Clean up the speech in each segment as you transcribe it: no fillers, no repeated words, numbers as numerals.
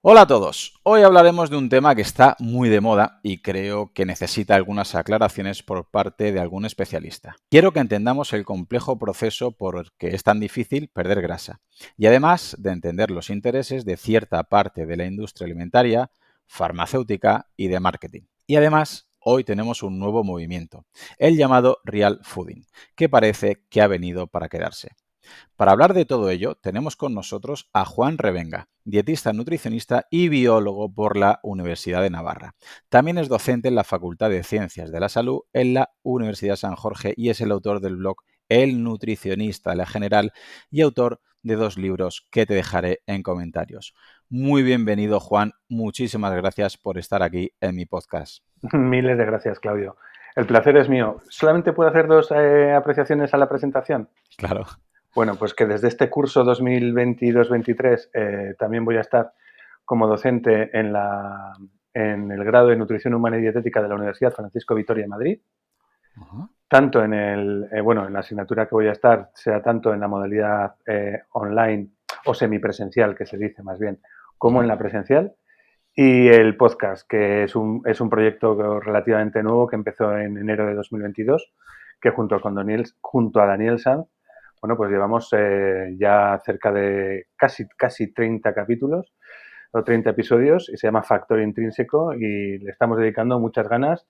Hola a todos. Hoy hablaremos de un tema que está muy de moda y creo que necesita algunas aclaraciones por parte de algún especialista. Quiero que entendamos el complejo proceso por que es tan difícil perder grasa y además de entender los intereses de cierta parte de la industria alimentaria, farmacéutica y de marketing. Y además, hoy tenemos un nuevo movimiento, el llamado Real Fooding, que parece que ha venido para quedarse. Para hablar de todo ello, tenemos con nosotros a Juan Revenga, dietista nutricionista y biólogo por la Universidad de Navarra. También es docente en la Facultad de Ciencias de la Salud en la Universidad San Jorge y es el autor del blog El Nutricionista de la General y autor de 2 libros que te dejaré en comentarios. Muy bienvenido, Juan. Muchísimas gracias por estar aquí en mi podcast. Miles de gracias, Claudio. El placer es mío. ¿Solamente puedo hacer dos apreciaciones a la presentación? Claro. Bueno, pues que desde este curso 2022-23 también voy a estar como docente en el grado de Nutrición Humana y Dietética de la Universidad Francisco Vitoria de Madrid. Ajá. Tanto en la asignatura que voy a estar, sea tanto en la modalidad online o semipresencial, que se dice más bien, como Ujú. en la presencial. Y el podcast, que es un proyecto relativamente nuevo que empezó en enero de 2022, que junto a Daniel Sanz, bueno, pues llevamos ya cerca de casi 30 capítulos o 30 episodios y se llama Factor Intrínseco y le estamos dedicando muchas ganas,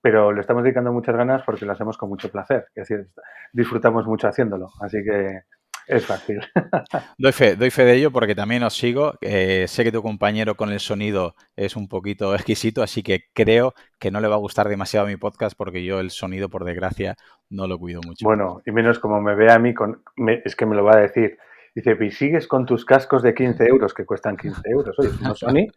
pero le estamos dedicando muchas ganas porque lo hacemos con mucho placer, es decir, disfrutamos mucho haciéndolo, así que es fácil. Doy fe de ello porque también os sigo. Sé que tu compañero con el sonido es un poquito exquisito, así que creo que no le va a gustar demasiado mi podcast porque yo el sonido, por desgracia, no lo cuido mucho. Bueno, y menos como me ve a mí, es que me lo va a decir. Dice, y sigues con tus cascos de 15 euros, que cuestan 15 euros. Oye, no Sony,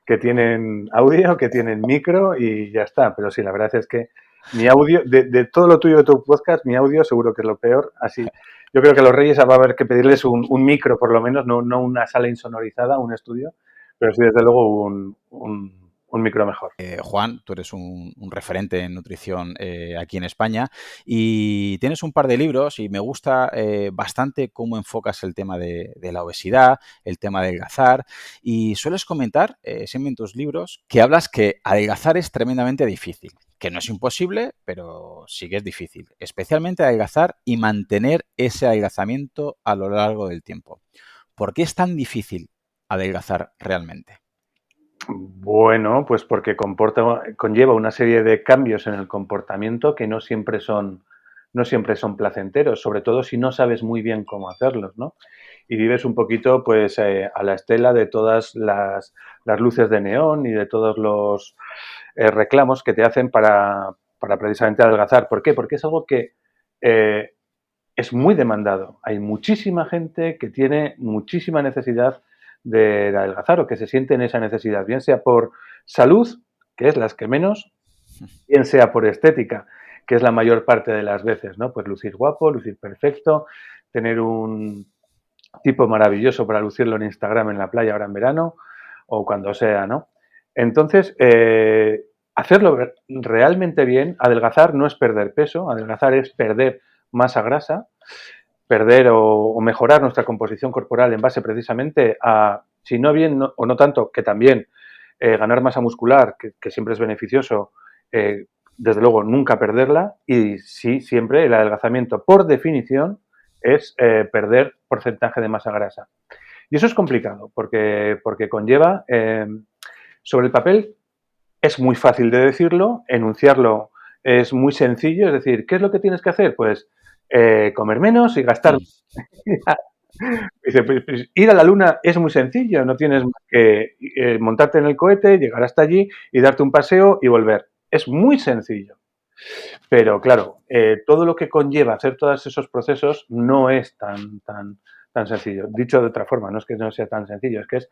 que tienen audio, que tienen micro y ya está. Pero sí, la verdad es que mi audio, de todo lo tuyo de tu podcast, mi audio seguro que es lo peor. Así, yo creo que a los Reyes va a haber que pedirles un micro, por lo menos, no una sala insonorizada, un estudio, pero sí, desde luego, un micro mejor. Juan, tú eres un referente en nutrición aquí en España y tienes un par de libros y me gusta bastante cómo enfocas el tema de la obesidad, el tema de adelgazar y sueles comentar siempre en tus libros que hablas que adelgazar es tremendamente difícil, que no es imposible, pero sí que es difícil, especialmente adelgazar y mantener ese adelgazamiento a lo largo del tiempo. ¿Por qué es tan difícil adelgazar realmente? Bueno, pues porque conlleva una serie de cambios en el comportamiento que no siempre son placenteros, sobre todo si no sabes muy bien cómo hacerlos, ¿no? Y vives un poquito, pues, a la estela de todas las luces de neón y de todos los reclamos que te hacen para precisamente adelgazar. ¿Por qué? Porque es algo que eh, es muy demandado. Hay muchísima gente que tiene muchísima necesidad de adelgazar o que se siente en esa necesidad, bien sea por salud, que es las que menos, bien sea por estética, que es la mayor parte de las veces, ¿no? Pues lucir guapo, lucir perfecto, tener un tipo maravilloso para lucirlo en Instagram en la playa ahora en verano o cuando sea, ¿no? Entonces, hacerlo realmente bien, adelgazar no es perder peso, adelgazar es perder masa grasa, perder o mejorar nuestra composición corporal en base precisamente a, si no bien o no tanto, que también ganar masa muscular, que siempre es beneficioso, desde luego nunca perderla, y sí, siempre el adelgazamiento, por definición, es perder porcentaje de masa grasa. Y eso es complicado porque conlleva, sobre el papel, es muy fácil de decirlo, enunciarlo es muy sencillo, es decir, ¿qué es lo que tienes que hacer? Pues comer menos y gastar. Hmm. Dice, pues, ir a la luna es muy sencillo, no tienes más que montarte en el cohete, llegar hasta allí y darte un paseo y volver. Es muy sencillo. Pero claro, todo lo que conlleva hacer todos esos procesos no es tan sencillo. Dicho de otra forma, no es que no sea tan sencillo, es que es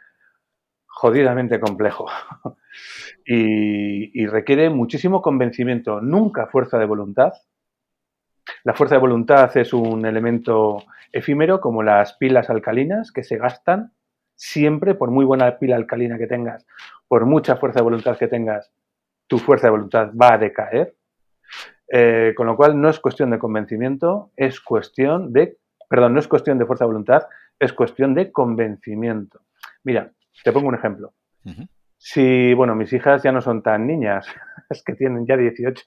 jodidamente complejo y requiere muchísimo convencimiento, nunca fuerza de voluntad. La fuerza de voluntad es un elemento efímero como las pilas alcalinas que se gastan siempre, por muy buena pila alcalina que tengas, por mucha fuerza de voluntad que tengas, tu fuerza de voluntad va a decaer. Con lo cual no es cuestión de convencimiento, no es cuestión de fuerza de voluntad, es cuestión de convencimiento. Mira, Te pongo un ejemplo. Ujú. Si, bueno, mis hijas ya no son tan niñas, es que tienen ya 18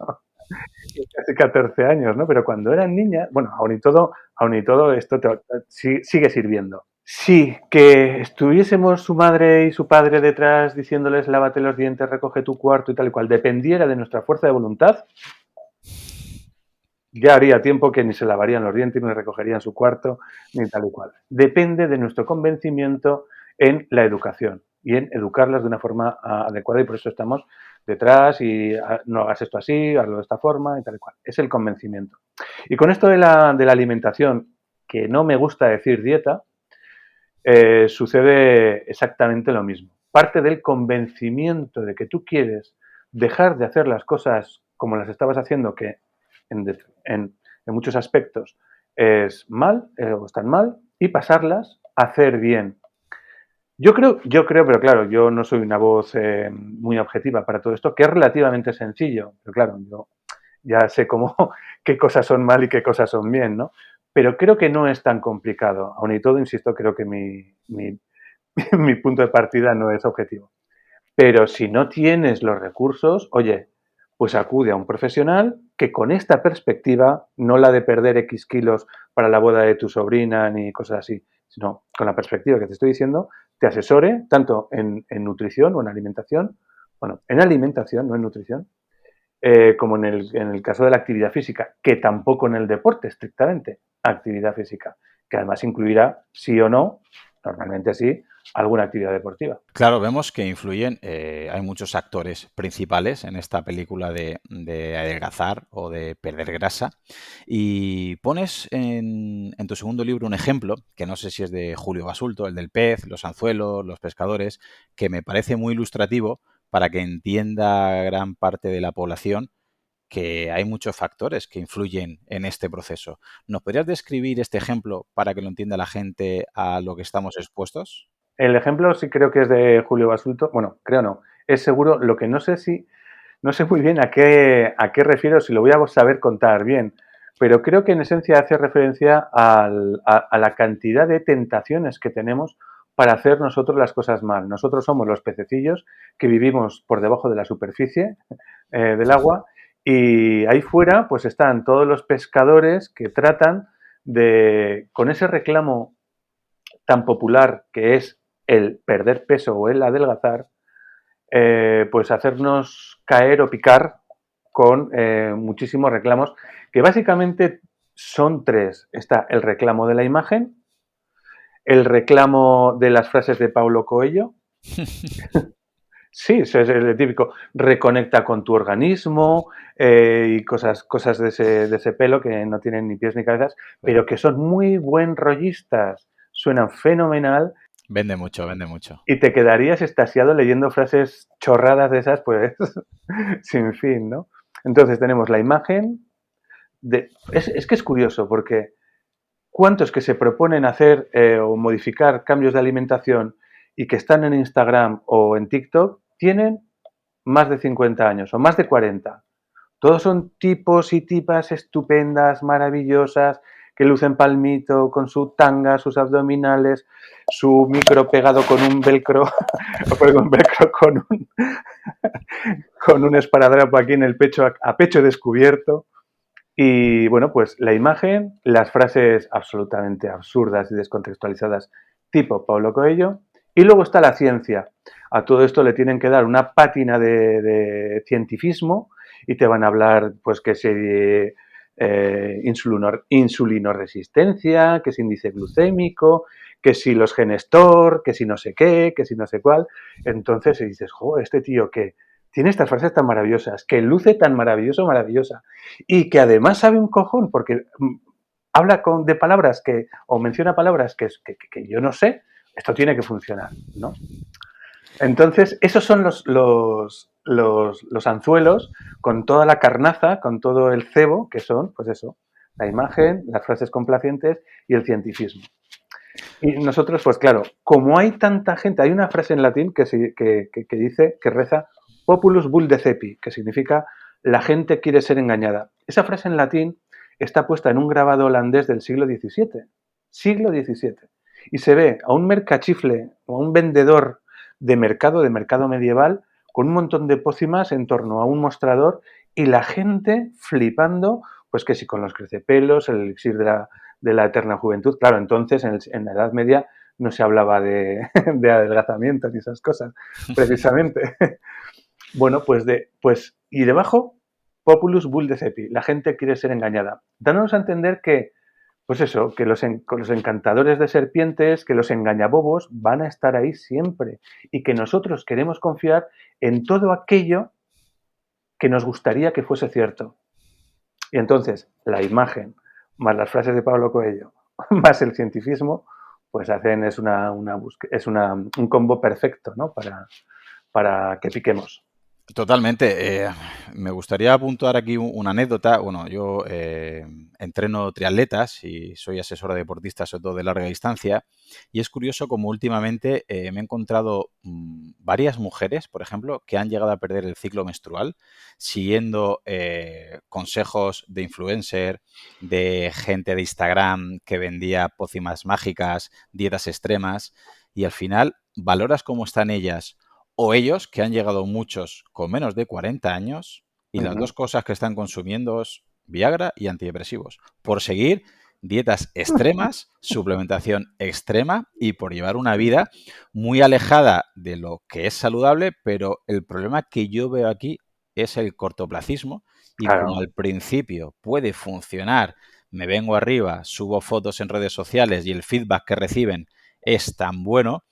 y casi 14 años, ¿no? Pero cuando eran niñas, bueno, aun y todo esto sigue sirviendo. Sí, que estuviésemos su madre y su padre detrás diciéndoles lávate los dientes, recoge tu cuarto y tal y cual, dependiera de nuestra fuerza de voluntad, ya haría tiempo que ni se lavarían los dientes, ni recogerían su cuarto, ni tal y cual. Depende de nuestro convencimiento en la educación y en educarlas de una forma adecuada y por eso estamos detrás y no hagas esto así, hazlo de esta forma y tal y cual. Es el convencimiento. Y con esto de la alimentación, que no me gusta decir dieta, sucede exactamente lo mismo. Parte del convencimiento de que tú quieres dejar de hacer las cosas como las estabas haciendo, que en, en muchos aspectos es mal o están mal, y pasarlas a hacer bien. Yo creo, pero claro, yo no soy una voz muy objetiva para todo esto, que es relativamente sencillo, pero claro, yo ya sé cómo, qué cosas son mal y qué cosas son bien, ¿no? Pero creo que no es tan complicado. Aun y todo, insisto, creo que mi punto de partida no es objetivo. Pero si no tienes los recursos, oye, pues acude a un profesional que con esta perspectiva, no la de perder X kilos para la boda de tu sobrina ni cosas así, sino con la perspectiva que te estoy diciendo, te asesore tanto en nutrición o en alimentación, bueno, en alimentación, no en nutrición, como en el caso de la actividad física, que tampoco en el deporte estrictamente, actividad física, que además incluirá, sí o no, normalmente sí, alguna actividad deportiva. Claro, vemos que influyen, hay muchos actores principales en esta película de adelgazar o de perder grasa. Y pones en tu segundo libro un ejemplo, que no sé si es de Julio Basulto, el del pez, los anzuelos, los pescadores, que me parece muy ilustrativo para que entienda gran parte de la población que hay muchos factores que influyen en este proceso. ¿Nos podrías describir este ejemplo para que lo entienda la gente a lo que estamos expuestos? El ejemplo sí creo que es de Julio Basulto, bueno, creo no, es seguro, lo que no sé si, no sé muy bien a qué refiero, si lo voy a saber contar bien, pero creo que en esencia hace referencia a la cantidad de tentaciones que tenemos para hacer nosotros las cosas mal. Nosotros somos los pececillos que vivimos por debajo de la superficie del agua y ahí fuera pues están todos los pescadores que tratan de, con ese reclamo tan popular que es el perder peso o el adelgazar, pues hacernos caer o picar con muchísimos reclamos, que básicamente son tres. Está el reclamo de la imagen, el reclamo de las frases de Paulo Coelho. Sí, eso es el típico, reconecta con tu organismo y cosas de ese pelo que no tienen ni pies ni cabezas, pero que son muy buen rollistas, suenan fenomenal Vende mucho, vende mucho. y te quedarías extasiado leyendo frases chorradas de esas, pues, sin fin, ¿no? Entonces tenemos la imagen de... Es que es curioso porque ¿cuántos que se proponen hacer o modificar cambios de alimentación y que están en Instagram o en TikTok tienen más de 50 años o más de 40? Todos son tipos y tipas estupendas, maravillosas, que lucen palmito con su tanga, sus abdominales, su micro pegado con un velcro, o con velcro con un esparadrapo aquí en el pecho, a pecho descubierto. Y bueno, pues la imagen, las frases absolutamente absurdas y descontextualizadas tipo Paulo Coelho, y luego está la ciencia. A todo esto le tienen que dar una pátina de cientifismo y te van a hablar pues que si insulinoresistencia, que si índice glucémico, que si los genes TOR, que si no sé qué, que si no sé cuál. Entonces dices, jo, este tío que tiene estas frases tan maravillosas, que luce tan maravilloso, maravillosa, y que además sabe un cojón porque habla de palabras que, o menciona palabras que yo no sé, esto tiene que funcionar, ¿no? Entonces, esos son los anzuelos con toda la carnaza, con todo el cebo, que son, pues eso, la imagen, las frases complacientes y el cientifismo. Y nosotros, pues claro, como hay tanta gente, hay una frase en latín que dice, que reza, populus vulnecepi, que significa la gente quiere ser engañada. Esa frase en latín está puesta en un grabado holandés del siglo XVII. Siglo XVII. Y se ve a un mercachifle o a un vendedor de mercado medieval, con un montón de pócimas en torno a un mostrador y la gente flipando, pues que si con los crecepelos, el elixir de la eterna juventud. Claro, entonces en la Edad Media no se hablaba de, de adelgazamiento ni esas cosas, precisamente. Bueno, y debajo, Populus Bull de Cepi, la gente quiere ser engañada, dándonos a entender que, pues eso, que los encantadores de serpientes, que los engañabobos van a estar ahí siempre y que nosotros queremos confiar en todo aquello que nos gustaría que fuese cierto. Y entonces, la imagen, más las frases de Pablo Coelho, más el cientifismo, pues hacen, un combo perfecto, ¿no? Para que piquemos. Totalmente. Me gustaría apuntar aquí una anécdota. Bueno, yo entreno triatletas y soy asesor de deportistas, sobre todo de larga distancia. Y es curioso como últimamente me he encontrado varias mujeres, por ejemplo, que han llegado a perder el ciclo menstrual siguiendo consejos de influencer, de gente de Instagram que vendía pócimas mágicas, dietas extremas. Y al final valoras cómo están ellas o ellos, que han llegado muchos con menos de 40 años, y las dos cosas que están consumiendo es Viagra y antidepresivos, por seguir dietas extremas, suplementación extrema y por llevar una vida muy alejada de lo que es saludable, pero el problema que yo veo aquí es el cortoplacismo y como Claro. al principio puede funcionar, me vengo arriba, subo fotos en redes sociales y el feedback que reciben es tan bueno,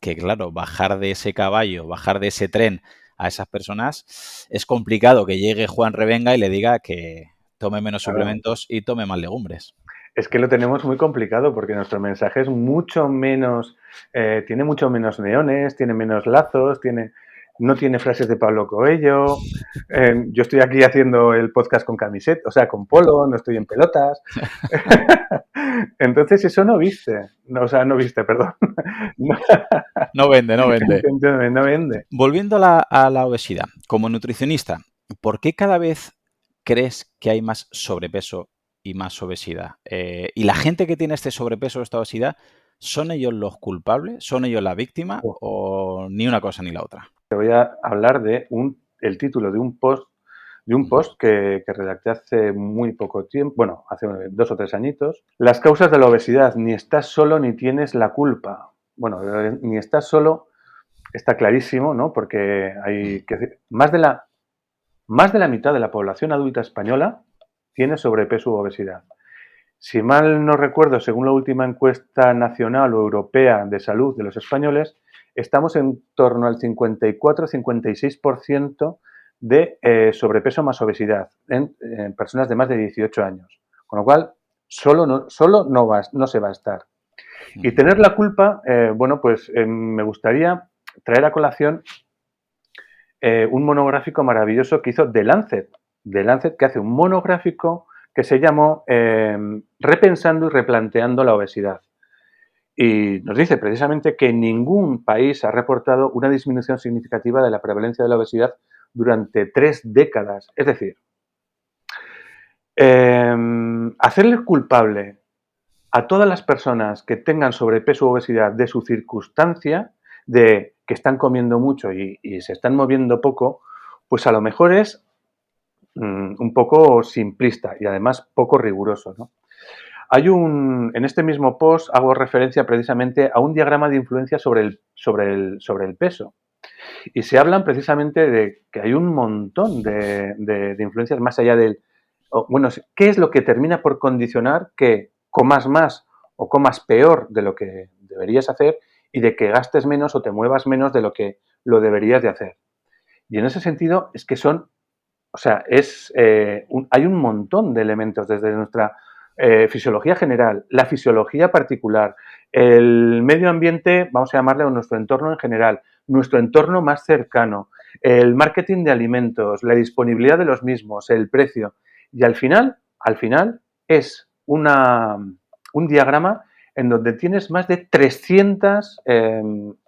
que claro, bajar de ese caballo, bajar de ese tren a esas personas, es complicado que llegue Juan Revenga y le diga que tome menos Claro. suplementos y tome más legumbres. Es que lo tenemos muy complicado porque nuestro mensaje es mucho menos, tiene mucho menos neones, tiene menos lazos, no tiene frases de Pablo Coelho. Yo estoy aquí haciendo el podcast con camiseta, o sea, con polo, no estoy en pelotas. Entonces eso no viste, no, o sea, no viste, perdón. No, No vende, no vende. entiéndeme, no vende. Volviendo a la obesidad, como nutricionista, ¿por qué cada vez crees que hay más sobrepeso y más obesidad? ¿Y la gente que tiene este sobrepeso o esta obesidad, son ellos los culpables? ¿Son ellos la víctima? ¿O ni una cosa ni la otra? Te voy a hablar el título de un Ujú. post que redacté hace muy poco tiempo, bueno, hace 2 o 3 añitos. Las causas de la obesidad, ni estás solo ni tienes la culpa. Bueno, ni estás solo, está clarísimo, ¿no? Porque hay que decir, más de la mitad de la población adulta española tiene sobrepeso u obesidad. Si mal no recuerdo, según la última encuesta nacional o europea de salud de los españoles, estamos en torno al 54-56% de sobrepeso más obesidad en personas de más de 18 años. Con lo cual, solo no se va a estar. Y Ujú. tener la culpa, bueno, pues me gustaría traer a colación un monográfico maravilloso que hizo The Lancet, que hace un monográfico que se llamó Repensando y replanteando la obesidad. Y nos dice precisamente que ningún país ha reportado una disminución significativa de la prevalencia de la obesidad durante 3 décadas. Es decir, hacerle culpable a todas las personas que tengan sobrepeso u obesidad de su circunstancia, de que están comiendo mucho y se están moviendo poco, pues a lo mejor es un poco simplista y además poco riguroso, ¿no? En este mismo post hago referencia precisamente a un diagrama de influencia sobre el peso. Y se hablan precisamente de que hay un montón de influencias más allá bueno, ¿qué es lo que termina por condicionar que comas más o comas peor de lo que deberías hacer y de que gastes menos o te muevas menos de lo que lo deberías de hacer? Y en ese sentido es que o sea, hay un montón de elementos desde nuestra fisiología general, la fisiología particular, el medio ambiente, vamos a llamarle nuestro entorno en general, nuestro entorno más cercano, el marketing de alimentos, la disponibilidad de los mismos, el precio. Y al final es un diagrama en donde tienes más de 300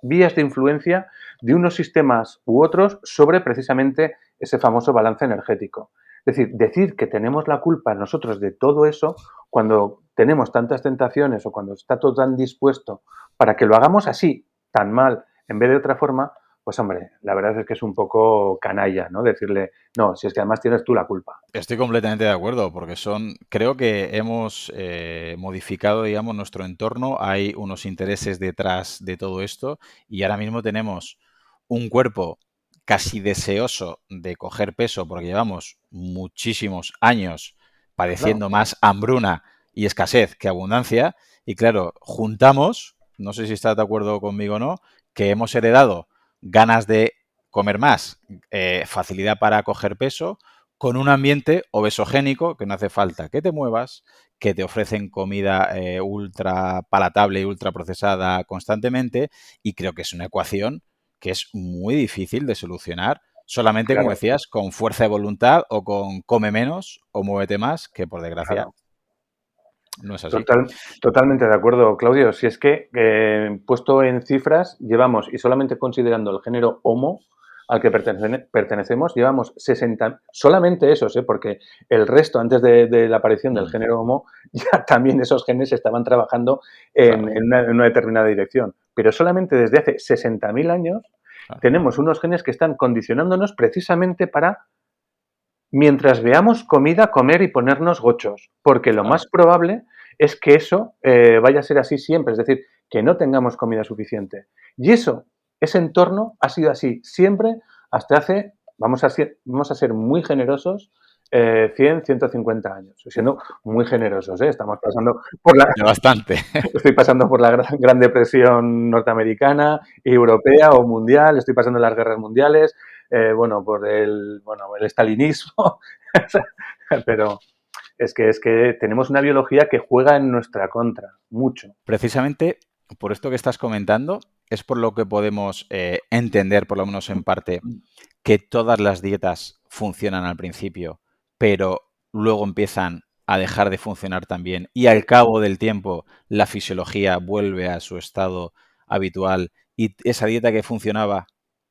vías de influencia de unos sistemas u otros sobre precisamente ese famoso balance energético. Es decir que tenemos la culpa nosotros de todo eso cuando tenemos tantas tentaciones o cuando está todo tan dispuesto para que lo hagamos así, tan mal, en vez de otra forma, pues hombre, la verdad es que es un poco canalla, ¿no? Decirle, no, si es que además tienes tú la culpa. Estoy completamente de acuerdo, porque creo que hemos modificado, digamos, nuestro entorno, hay unos intereses detrás de todo esto y ahora mismo tenemos un cuerpo casi deseoso de coger peso porque llevamos muchísimos años Claro, padeciendo más hambruna y escasez que abundancia y claro, juntamos, no sé si estás de acuerdo conmigo o no, que hemos heredado ganas de comer más, facilidad para coger peso, con un ambiente obesogénico que no hace falta que te muevas, que te ofrecen comida ultra palatable y ultra procesada constantemente y creo que es una ecuación que es muy difícil de solucionar solamente, como claro, decías, con fuerza de voluntad o con come menos o muévete más, que por desgracia claro. no es así. Totalmente de acuerdo, Claudio. Si es que, puesto en cifras, llevamos, y solamente considerando el género Homo al que pertenecemos, llevamos 60, solamente esos, porque el resto, antes de la aparición del Mm, género Homo, ya también esos genes estaban trabajando claro, en una determinada dirección. Pero solamente desde hace 60.000 años claro. tenemos unos genes que están condicionándonos precisamente para, mientras veamos comida, comer y ponernos gochos, porque lo Claro. más probable es que eso vaya a ser así siempre, es decir, que no tengamos comida suficiente. Y eso, ese entorno ha sido así siempre hasta hace, vamos a ser muy generosos, 100, 150 años, siendo muy generosos, ¿eh? Estamos pasando por la, Ya bastante. estoy pasando por la Gran Depresión norteamericana, europea o mundial, estoy pasando las guerras mundiales, bueno, el estalinismo, pero es que tenemos una biología que juega en nuestra contra, mucho. Precisamente por esto que estás comentando, es por lo que podemos entender, por lo menos en parte, que todas las dietas funcionan al principio, pero luego empiezan a dejar de funcionar también y al cabo del tiempo la fisiología vuelve a su estado habitual y esa dieta que funcionaba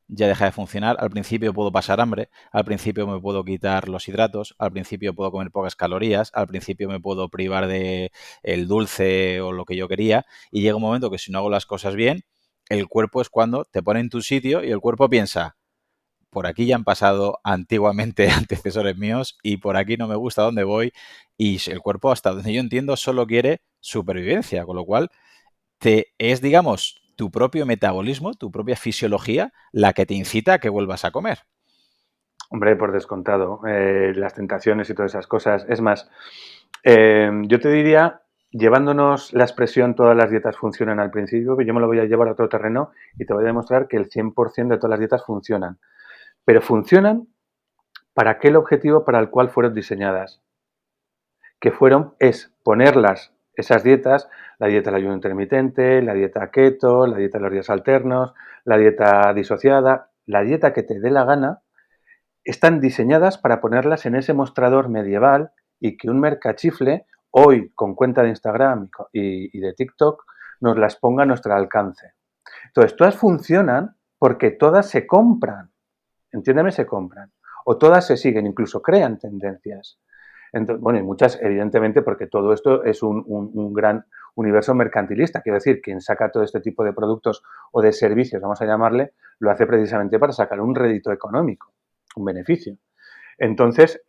ya deja de funcionar. Al principio puedo pasar hambre, al principio me puedo quitar los hidratos, al principio puedo comer pocas calorías, al principio me puedo privar de el dulce o lo que yo quería y llega un momento que si no hago las cosas bien, el cuerpo es cuando te pone en tu sitio y el cuerpo piensa, por aquí ya han pasado antiguamente antecesores míos y por aquí no me gusta dónde voy y el cuerpo, hasta donde yo entiendo, solo quiere supervivencia, con lo cual es, digamos, tu propio metabolismo, tu propia fisiología, la que te incita a que vuelvas a comer. Hombre, por descontado, las tentaciones y todas esas cosas. Es más, yo te diría, llevándonos la expresión todas las dietas funcionan al principio, que yo me lo voy a llevar a otro terreno y te voy a demostrar que el 100% de todas las dietas funcionan. Pero funcionan para aquel objetivo para el cual fueron diseñadas, que es ponerlas, esas dietas, la dieta del ayuno intermitente, la dieta keto, la dieta de los días alternos, la dieta disociada, la dieta que te dé la gana, están diseñadas para ponerlas en ese mostrador medieval y que un mercachifle, hoy con cuenta de Instagram y de TikTok, nos las ponga a nuestro alcance. Entonces, todas funcionan porque todas se compran, entiéndeme, se compran, o todas se siguen, incluso crean tendencias. Entonces, bueno, y muchas, evidentemente, porque todo esto es un gran universo mercantilista. Quiero decir, quien saca todo este tipo de productos o de servicios, vamos a llamarle, lo hace precisamente para sacar un rédito económico, un beneficio. Entonces,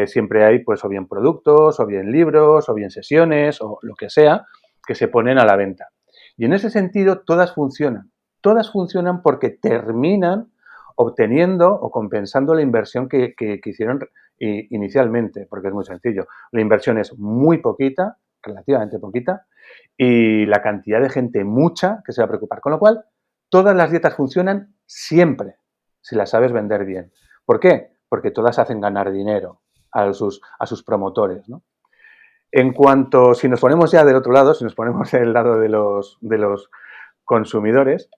siempre hay, pues, o bien productos, o bien libros, o bien sesiones, o lo que sea, que se ponen a la venta. Y en ese sentido, todas funcionan. Todas funcionan porque terminan obteniendo o compensando la inversión que hicieron inicialmente, porque es muy sencillo. La inversión es muy poquita, relativamente poquita, y la cantidad de gente mucha que se va a preocupar. Con lo cual, todas las dietas funcionan siempre, si las sabes vender bien. ¿Por qué? Porque todas hacen ganar dinero a sus promotores, ¿no? En cuanto, si nos ponemos ya del otro lado, si nos ponemos del lado de los consumidores,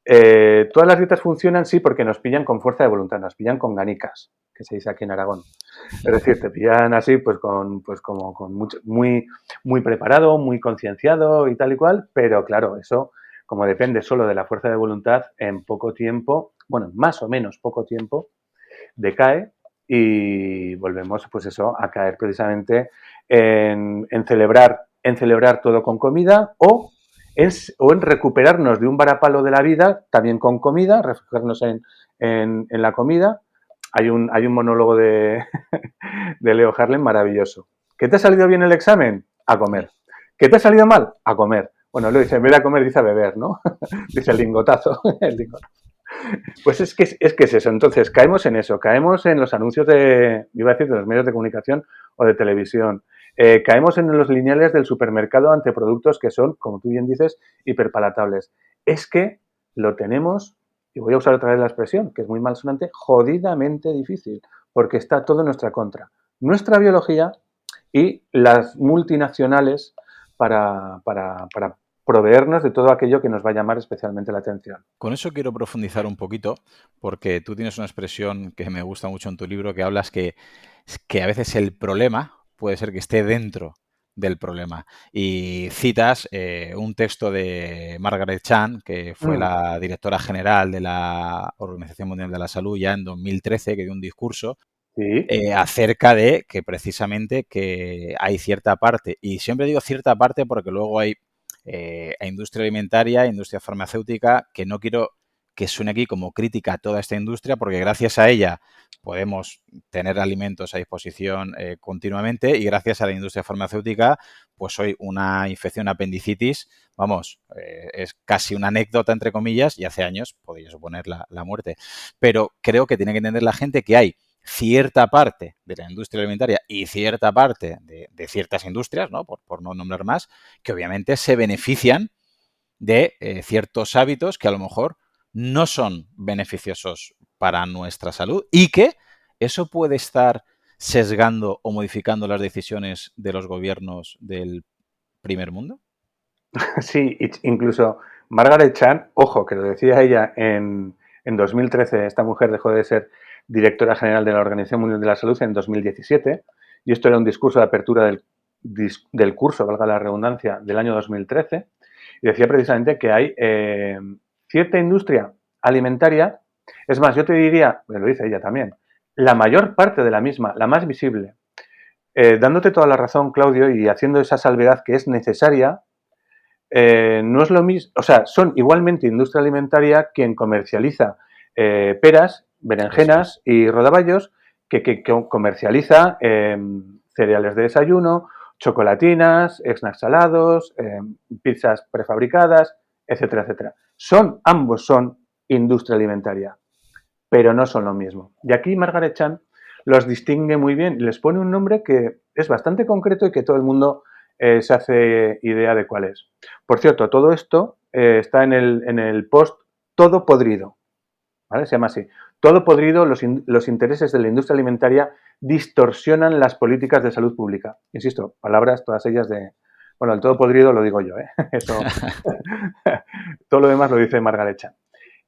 todas las dietas funcionan, sí, porque nos pillan con fuerza de voluntad, nos pillan con ganicas, que se dice aquí en Aragón. Es decir, te pillan así, como con mucho, muy, muy preparado, muy concienciado y tal y cual, pero claro, eso, como depende solo de la fuerza de voluntad, en poco tiempo, bueno, más o menos poco tiempo, decae y volvemos, pues eso, a caer precisamente en celebrar todo con comida o o en recuperarnos de un varapalo de la vida, también con comida, refugiarnos en la comida. Hay un monólogo de Leo Harlem maravilloso. ¿Qué te ha salido bien el examen? A comer. ¿Qué te ha salido mal? A comer. Bueno, lo dice, en vez de a comer, dice a beber, ¿no? Dice el lingotazo. El lingotazo. Pues es eso. Entonces, caemos en eso. Caemos en los anuncios iba a decir, de los medios de comunicación o de televisión. Caemos en los lineales del supermercado ante productos que son, como tú bien dices, hiperpalatables. Es que lo tenemos, y voy a usar otra vez la expresión, que es muy malsonante, jodidamente difícil, porque está todo en nuestra contra. Nuestra biología y las multinacionales para proveernos de todo aquello que nos va a llamar especialmente la atención. Con eso quiero profundizar un poquito, porque tú tienes una expresión que me gusta mucho en tu libro, que hablas que a veces el problema puede ser que esté dentro del problema. Y citas un texto de Margaret Chan, que fue Mm, la directora general de la Organización Mundial de la Salud ya en 2013, que dio un discurso sí, acerca de que precisamente que hay cierta parte, y siempre digo cierta parte porque luego hay industria alimentaria, industria farmacéutica, que no quiero que suene aquí como crítica a toda esta industria, porque gracias a ella podemos tener alimentos a disposición continuamente y gracias a la industria farmacéutica, pues hoy una infección apendicitis, vamos, es casi una anécdota entre comillas y hace años podría suponer la muerte. Pero creo que tiene que entender la gente que hay cierta parte de la industria alimentaria y cierta parte de ciertas industrias, ¿no? Por no nombrar más, que obviamente se benefician de ciertos hábitos que a lo mejor no son beneficiosos para nuestra salud y que eso puede estar sesgando o modificando las decisiones de los gobiernos del primer mundo. sí, incluso Margaret Chan, ojo, que lo decía ella en 2013, esta mujer dejó de ser directora general de la Organización Mundial de la Salud en 2017, y esto era un discurso de apertura del curso, valga la redundancia, del año 2013, y decía precisamente que hay cierta industria alimentaria, es más, yo te diría, lo dice ella también, la mayor parte de la misma, la más visible, dándote toda la razón, Claudio, y haciendo esa salvedad que es necesaria, no es lo mismo, o sea, son igualmente industria alimentaria quien comercializa peras, Eso es. berenjenas y rodaballos, que comercializa cereales de desayuno, chocolatinas, snacks salados, pizzas prefabricadas, etcétera, etcétera. Ambos son industria alimentaria, pero no son lo mismo. Y aquí Margaret Chan los distingue muy bien, les pone un nombre que es bastante concreto y que todo el mundo se hace idea de cuál es. Por cierto, todo esto está en el post Todo Podrido, ¿vale? Se llama así. Todo podrido, los intereses de la industria alimentaria distorsionan las políticas de salud pública. Insisto, palabras todas ellas de... Bueno, el todo podrido lo digo yo, ¿eh? Eso, todo lo demás lo dice Margaret Chan.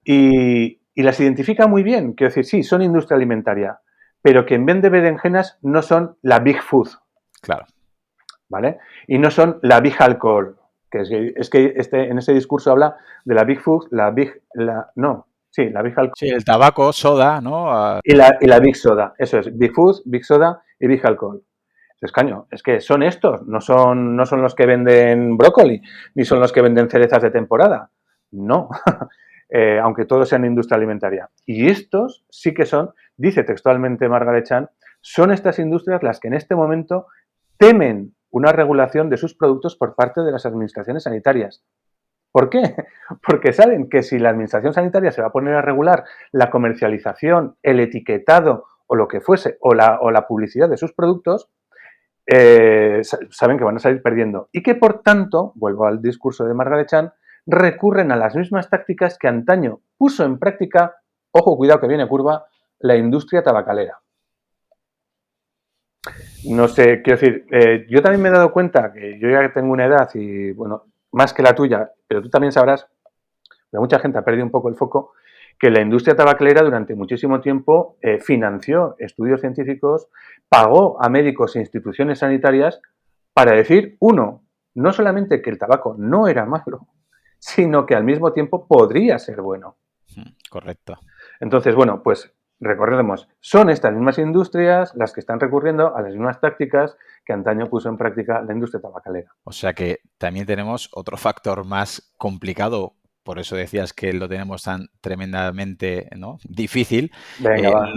Y las identifica muy bien, quiero decir, sí, son industria alimentaria, pero que en vez de berenjenas no son la big food, Claro. ¿vale? Y no son la big alcohol, que en ese discurso habla de la big food, no, sí, la big alcohol Sí, el tabaco, soda, ¿no? y la big soda, eso es, big food, big soda y big alcohol. Entonces, caño, es que son estos, no son los que venden brócoli, ni son los que venden cerezas de temporada. No, aunque todos sean industria alimentaria. Y estos sí que son, dice textualmente Margaret Chan, son estas industrias las que en este momento temen una regulación de sus productos por parte de las administraciones sanitarias. ¿Por qué? Porque saben que si la administración sanitaria se va a poner a regular la comercialización, el etiquetado o lo que fuese, o la publicidad de sus productos, saben que van a salir perdiendo y que por tanto, vuelvo al discurso de Margaret Chan, recurren a las mismas tácticas que antaño puso en práctica, ojo, cuidado que viene curva, la industria tabacalera. No sé, quiero decir, yo también me he dado cuenta que yo ya tengo una edad y, bueno, más que la tuya, pero tú también sabrás, pero mucha gente ha perdido un poco el foco, que la industria tabacalera durante muchísimo tiempo financió estudios científicos, pagó a médicos e instituciones sanitarias para decir, uno, no solamente que el tabaco no era malo, sino que al mismo tiempo podría ser bueno. Correcto. Entonces, bueno, pues recordemos, son estas mismas industrias las que están recurriendo a las mismas tácticas que antaño puso en práctica la industria tabacalera. O sea que también tenemos otro factor más complicado, por eso decías que lo tenemos tan tremendamente, ¿no?, difícil, Venga, va.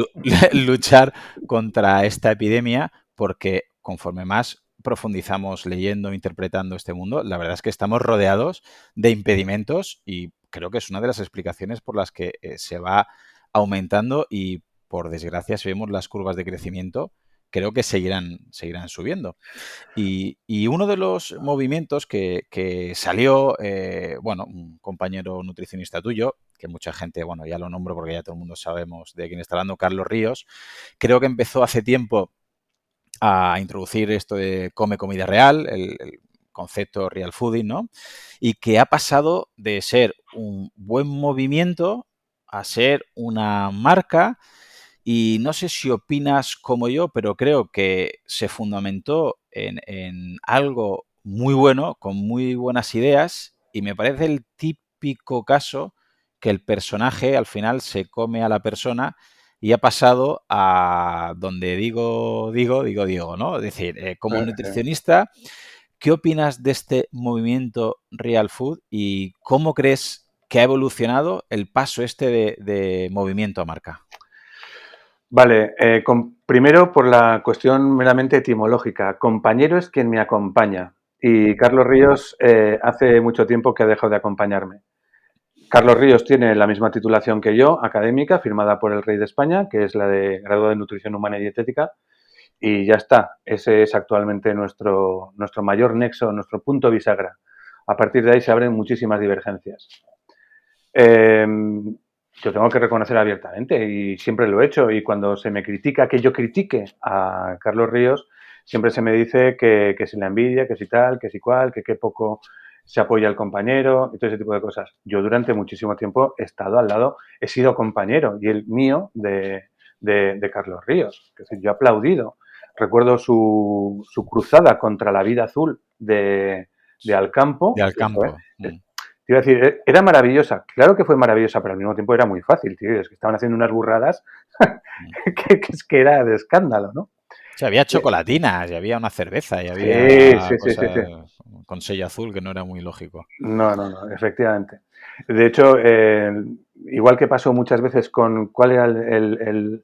luchar contra esta epidemia, porque conforme más profundizamos leyendo, interpretando este mundo, la verdad es que estamos rodeados de impedimentos y creo que es una de las explicaciones por las que se va aumentando y, por desgracia, si vemos las curvas de crecimiento, creo que seguirán subiendo. Y uno de los movimientos que salió, bueno, un compañero nutricionista tuyo, que mucha gente, bueno, ya lo nombro porque ya todo el mundo sabemos de quién está hablando, Carlos Ríos, creo que empezó hace tiempo a introducir esto de come comida real, el concepto real fooding, ¿no? Y que ha pasado de ser un buen movimiento a ser una marca y no sé si opinas como yo, pero creo que se fundamentó en algo muy bueno, con muy buenas ideas, y me parece el típico caso que el personaje al final se come a la persona y ha pasado a donde digo, ¿no? Es decir, como nutricionista, ¿qué opinas de este movimiento Real Food y cómo crees que ha evolucionado el paso este de movimiento a marca? Vale, primero por la cuestión meramente etimológica. Compañero es quien me acompaña y Carlos Ríos hace mucho tiempo que ha dejado de acompañarme. Carlos Ríos tiene la misma titulación que yo, académica, firmada por el Rey de España, que es la de Grado de Nutrición Humana y Dietética, y ya está. Ese es actualmente nuestro mayor nexo, nuestro punto bisagra. A partir de ahí se abren muchísimas divergencias. Yo tengo que reconocer abiertamente y siempre lo he hecho, y cuando se me critica que yo critique a Carlos Ríos, siempre se me dice que si la envidia, que si tal, que si cual, que qué poco se apoya al compañero y todo ese tipo de cosas. Yo durante muchísimo tiempo he estado al lado, he sido compañero y el mío de Carlos Ríos. Es decir, yo he aplaudido. Recuerdo su cruzada contra la vida azul de De Alcampo. Alcampo. Te iba a decir, era maravillosa. Claro que fue maravillosa, pero al mismo tiempo era muy fácil, tío. Es que estaban haciendo unas burradas que era de escándalo, ¿no? Sí, había chocolatinas, y había una cerveza, y Sí, había sí, sí, sí, sí. cosas con sello azul que no era muy lógico. No, no, no, efectivamente. De hecho, igual que pasó muchas veces con cuál era el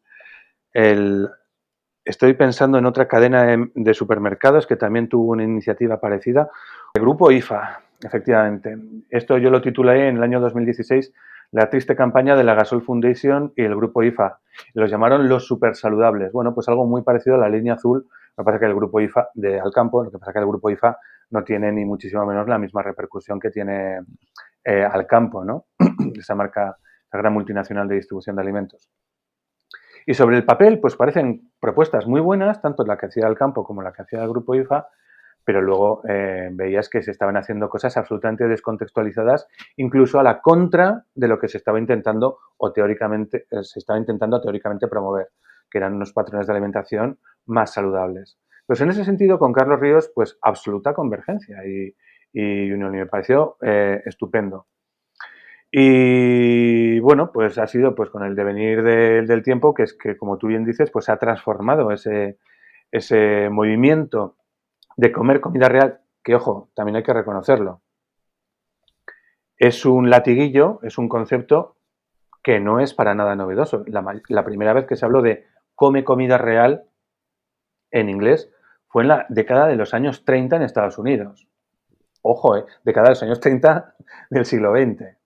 estoy pensando en otra cadena de supermercados que también tuvo una iniciativa parecida. El grupo IFA, efectivamente. Esto yo lo titulé en el año 2016, la triste campaña de la Gasol Foundation y el grupo IFA. Los llamaron los supersaludables. Bueno, pues algo muy parecido a la línea azul. Lo que pasa es que el grupo IFA de Alcampo, lo que pasa es que el grupo IFA no tiene ni muchísimo menos la misma repercusión que tiene Alcampo, ¿no? Esa marca, la gran multinacional de distribución de alimentos. Y sobre el papel, pues parecen propuestas muy buenas, tanto la que hacía el campo como la que hacía el grupo IFA, pero luego veías que se estaban haciendo cosas absolutamente descontextualizadas, incluso a la contra de lo que se estaba intentando o teóricamente se estaba intentando teóricamente promover, que eran unos patrones de alimentación más saludables. Pues en ese sentido, con Carlos Ríos, pues absoluta convergencia y me pareció estupendo. Y bueno, pues ha sido pues con el devenir del tiempo que es que, como tú bien dices, pues se ha transformado ese movimiento de comer comida real, que ojo, también hay que reconocerlo. Es un latiguillo, es un concepto que no es para nada novedoso. La primera vez que se habló de come comida real en inglés fue en la década de los años 30 en Estados Unidos. Ojo, década de los años 30 del siglo XX.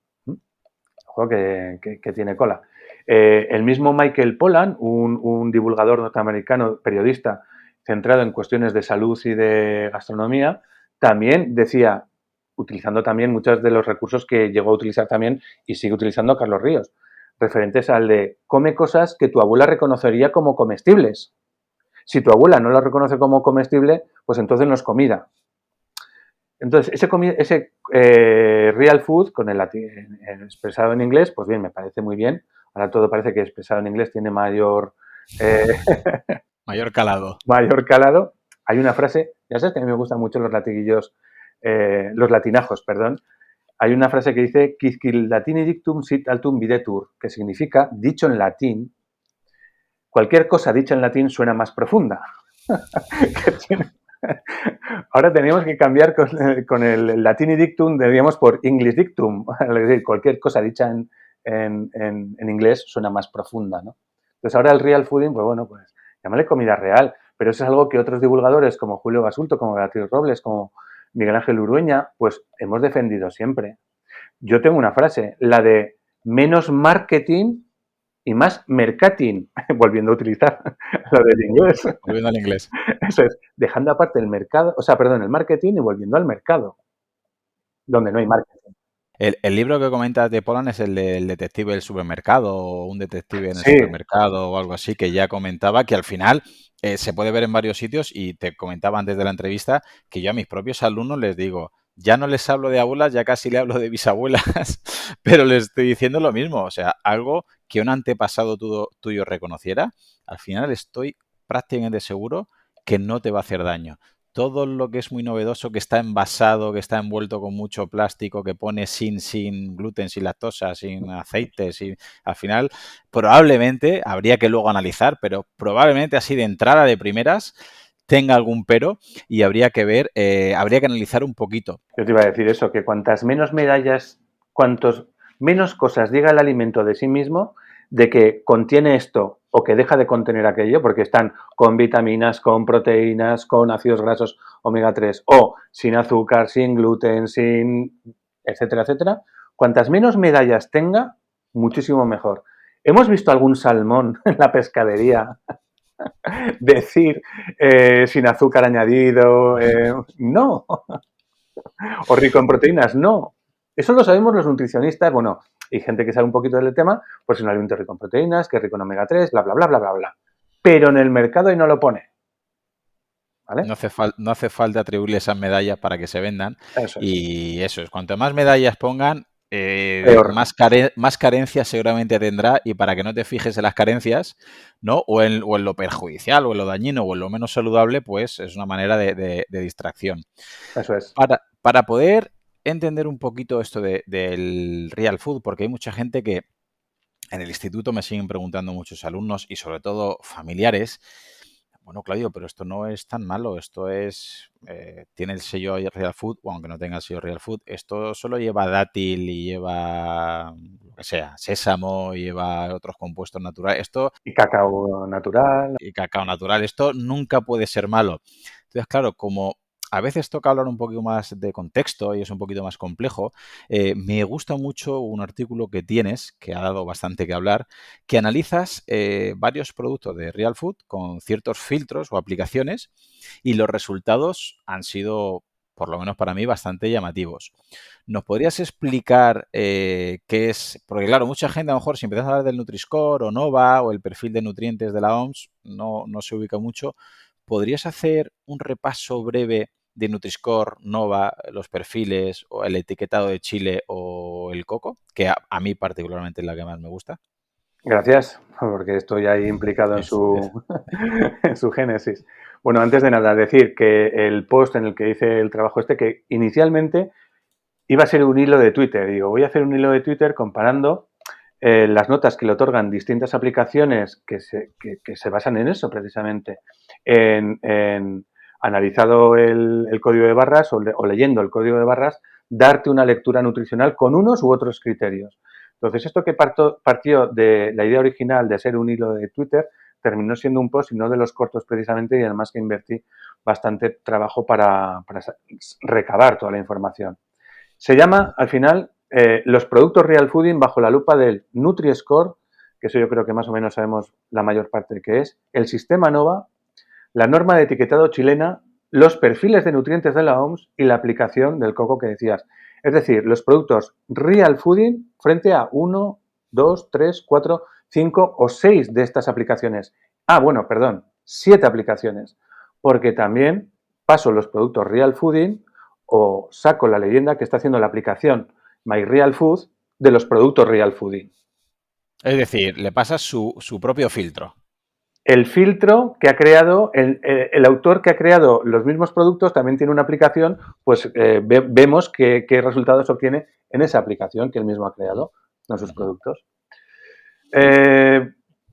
Ojo que tiene cola. El mismo Michael Pollan, un divulgador norteamericano, periodista centrado en cuestiones de salud y de gastronomía, también decía, utilizando también muchos de los recursos que llegó a utilizar también y sigue utilizando Carlos Ríos, referentes al de come cosas que tu abuela reconocería como comestibles. Si tu abuela no lo reconoce como comestible, pues entonces no es comida. Entonces, ese real food, con el expresado en inglés, pues bien, me parece muy bien. Ahora todo parece que expresado en inglés tiene eh, Mayor calado. mayor calado. Hay una frase, ya sabes que a mí me gustan mucho los latiguillos, los latinajos, perdón. Hay una frase que dice, Quisquil latini dictum sit altum videtur, que significa, dicho en latín, cualquier cosa dicha en latín suena más profunda. Ahora teníamos que cambiar con el latín y dictum, diríamos por English dictum. Es decir, cualquier cosa dicha en inglés suena más profunda, ¿no? Entonces ahora el real fooding, pues bueno, pues llámale comida real, pero eso es algo que otros divulgadores como Julio Basulto, como Beatriz Robles, como Miguel Ángel Urueña, pues hemos defendido siempre. Yo tengo una frase, la de menos marketing y más mercating, volviendo a utilizar lo del inglés. Volviendo al inglés. Eso es, dejando aparte el mercado, o sea, perdón, el marketing y volviendo al mercado, donde no hay marketing. El libro que comentas de Poland es el del detective del supermercado o un detective en el Sí, supermercado o algo así, que ya comentaba que al final se puede ver en varios sitios y te comentaba antes de la entrevista que yo a mis propios alumnos les digo, ya no les hablo de abuelas, ya casi le hablo de bisabuelas, pero les estoy diciendo lo mismo, o sea, algo que un antepasado tuyo reconociera, al final estoy prácticamente seguro que no te va a hacer daño. Todo lo que es muy novedoso, que está envasado, que está envuelto con mucho plástico, que pone sin gluten, sin lactosa, sin aceite, al final probablemente, habría que luego analizar, pero probablemente así de entrada de primeras tenga algún pero y habría que ver, habría que analizar un poquito. yo te iba a decir eso, que cuantas menos medallas, cuantos menos cosas diga el alimento de sí mismo, de que contiene esto o que deja de contener aquello, porque están con vitaminas, con proteínas, con ácidos grasos omega 3 o sin azúcar, sin gluten, sin etcétera, etcétera, cuantas menos medallas tenga, muchísimo mejor. ¿Hemos visto algún salmón en la pescadería decir sin azúcar añadido? No. O rico en proteínas, no. Eso lo sabemos los nutricionistas, bueno, y gente que sabe un poquito del tema, pues es un alimento rico en proteínas, que es rico en omega 3, bla, bla, bla, bla, bla, bla. Pero en el mercado y no lo pone. ¿Vale? No hace falta atribuirle esas medallas para que se vendan. Eso es. Y eso es, cuanto más medallas pongan, Peor. más carencias seguramente tendrá. Y para que no te fijes en las carencias, ¿no? O en lo perjudicial, o en lo dañino, o en lo menos saludable, pues es una manera de distracción. Eso es. Para poder entender un poquito esto del real food, porque hay mucha gente que en el instituto me siguen preguntando muchos alumnos y sobre todo familiares. Bueno, Claudio, pero esto no es tan malo, esto tiene el sello Real Food, o aunque no tenga el sello Real Food, esto solo lleva dátil y lleva, lo que sea, sésamo, y lleva otros compuestos naturales, Y cacao natural. y cacao natural, esto nunca puede ser malo. Entonces, claro, como a veces toca hablar un poquito más de contexto y es un poquito más complejo, me gusta mucho un artículo que tienes, que ha dado bastante que hablar, que analizas varios productos de Real Food con ciertos filtros o aplicaciones y los resultados han sido, por lo menos para mí, bastante llamativos. ¿Nos podrías explicar qué es? Porque claro, mucha gente a lo mejor si empiezas a hablar del Nutri-Score o NOVA o el perfil de nutrientes de la OMS, no se ubica mucho. ¿Podrías hacer un repaso breve de Nutri-Score, NOVA, los perfiles o el etiquetado de Chile o el coco? Que a mí particularmente es la que más me gusta. Gracias, porque estoy ahí implicado en su, en su génesis. Bueno, antes de nada, decir que el post en el que hice el trabajo que inicialmente iba a ser un hilo de Twitter. Digo, voy a hacer un hilo de Twitter comparando las notas que le otorgan distintas aplicaciones que se basan en eso precisamente, en analizado el código de barras o leyendo el código de barras, darte una lectura nutricional con unos u otros criterios. Entonces, esto que partió de la idea original de ser un hilo de Twitter, terminó siendo un post y no de los cortos precisamente, y además que invertí bastante trabajo para recabar toda la información. Se llama, al final, los productos real fooding bajo la lupa del Nutri-Score, que eso yo creo que más o menos sabemos la mayor parte de qué es, el sistema NOVA, la norma de etiquetado chilena, los perfiles de nutrientes de la OMS y la aplicación del coco que decías. Es decir, los productos real fooding frente a 1, 2, 3, 4, 5 o 6 de estas aplicaciones. Ah, bueno, perdón, 7 aplicaciones, porque también paso los productos real fooding o saco la leyenda que está haciendo la aplicación My Real Food de los productos real fooding. Es decir, le pasas su propio filtro. El filtro que ha creado, el autor que ha creado los mismos productos también tiene una aplicación, pues vemos qué resultados obtiene en esa aplicación que él mismo ha creado, en sus productos.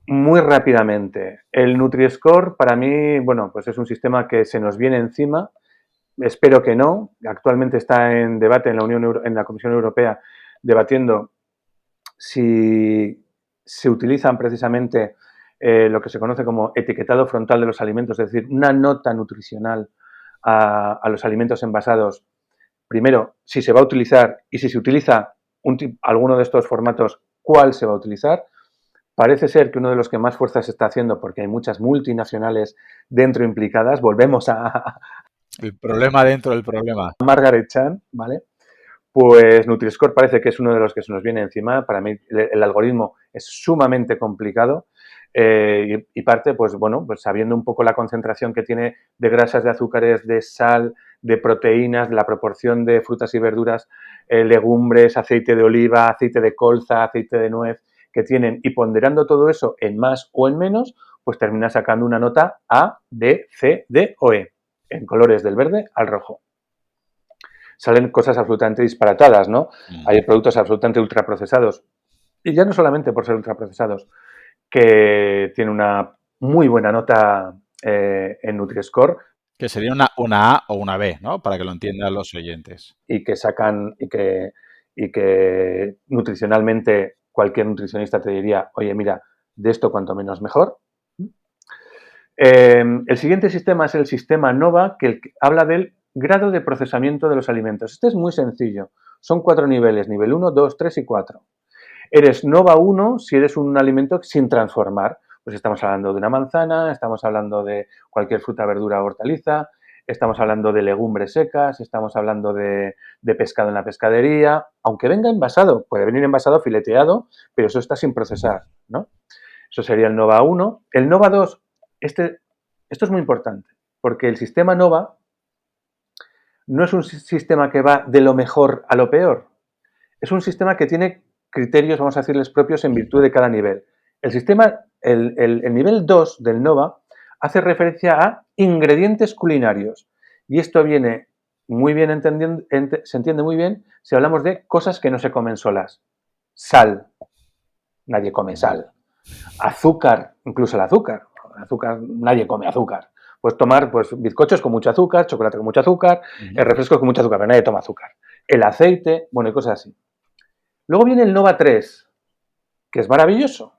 Muy rápidamente. El Nutri-Score para mí, bueno, pues es un sistema que se nos viene encima. Espero que no. Actualmente está en debate en la Comisión Europea debatiendo si se utilizan precisamente lo que se conoce como etiquetado frontal de los alimentos, es decir, una nota nutricional a los alimentos envasados. Primero, si se va a utilizar y si se utiliza alguno de estos formatos, cuál se va a utilizar. Parece ser que uno de los que más fuerza se está haciendo, porque hay muchas multinacionales dentro implicadas, volvemos a El problema dentro del problema. Margaret Chan, ¿vale? Pues Nutri-Score parece que es uno de los que se nos viene encima. Para mí el algoritmo es sumamente complicado y parte, pues bueno, pues sabiendo un poco la concentración que tiene de grasas, de azúcares, de sal, de proteínas, de la proporción de frutas y verduras, legumbres, aceite de oliva, aceite de colza, aceite de nuez que tienen y ponderando todo eso en más o en menos, pues termina sacando una nota A, B, C, D o E, en colores del verde al rojo. Salen cosas absolutamente disparatadas, ¿no? Hay productos absolutamente ultraprocesados. Y ya no solamente por ser ultraprocesados, que tiene una muy buena nota en Nutri-Score. Que sería una A o una B, ¿no? Para que lo entiendan los oyentes. Y que sacan y que nutricionalmente cualquier nutricionista te diría, oye, mira, de esto cuanto menos mejor. El siguiente sistema es el sistema NOVA, que habla del grado de procesamiento de los alimentos. Este es muy sencillo. Son 4 niveles, nivel 1, 2, 3 y 4. Eres NOVA 1 si eres un alimento sin transformar. Pues estamos hablando de una manzana, estamos hablando de cualquier fruta, verdura o hortaliza, estamos hablando de legumbres secas, estamos hablando de pescado en la pescadería, aunque venga envasado, puede venir envasado, fileteado, pero eso está sin procesar, ¿no? Eso sería el NOVA 1. El NOVA 2, esto es muy importante, porque el sistema NOVA no es un sistema que va de lo mejor a lo peor. Es un sistema que tiene criterios, vamos a decirles, propios en virtud de cada nivel. El sistema, el nivel 2 del NOVA hace referencia a ingredientes culinarios. Y esto viene muy bien se entiende muy bien si hablamos de cosas que no se comen solas. Sal. Nadie come sal. Azúcar, incluso el azúcar. Nadie come azúcar. Puedes tomar pues, bizcochos con mucho azúcar, chocolate con mucho azúcar, refrescos con mucho azúcar, pero nadie toma azúcar. El aceite, bueno, y cosas así. Luego viene el NOVA 3, que es maravilloso,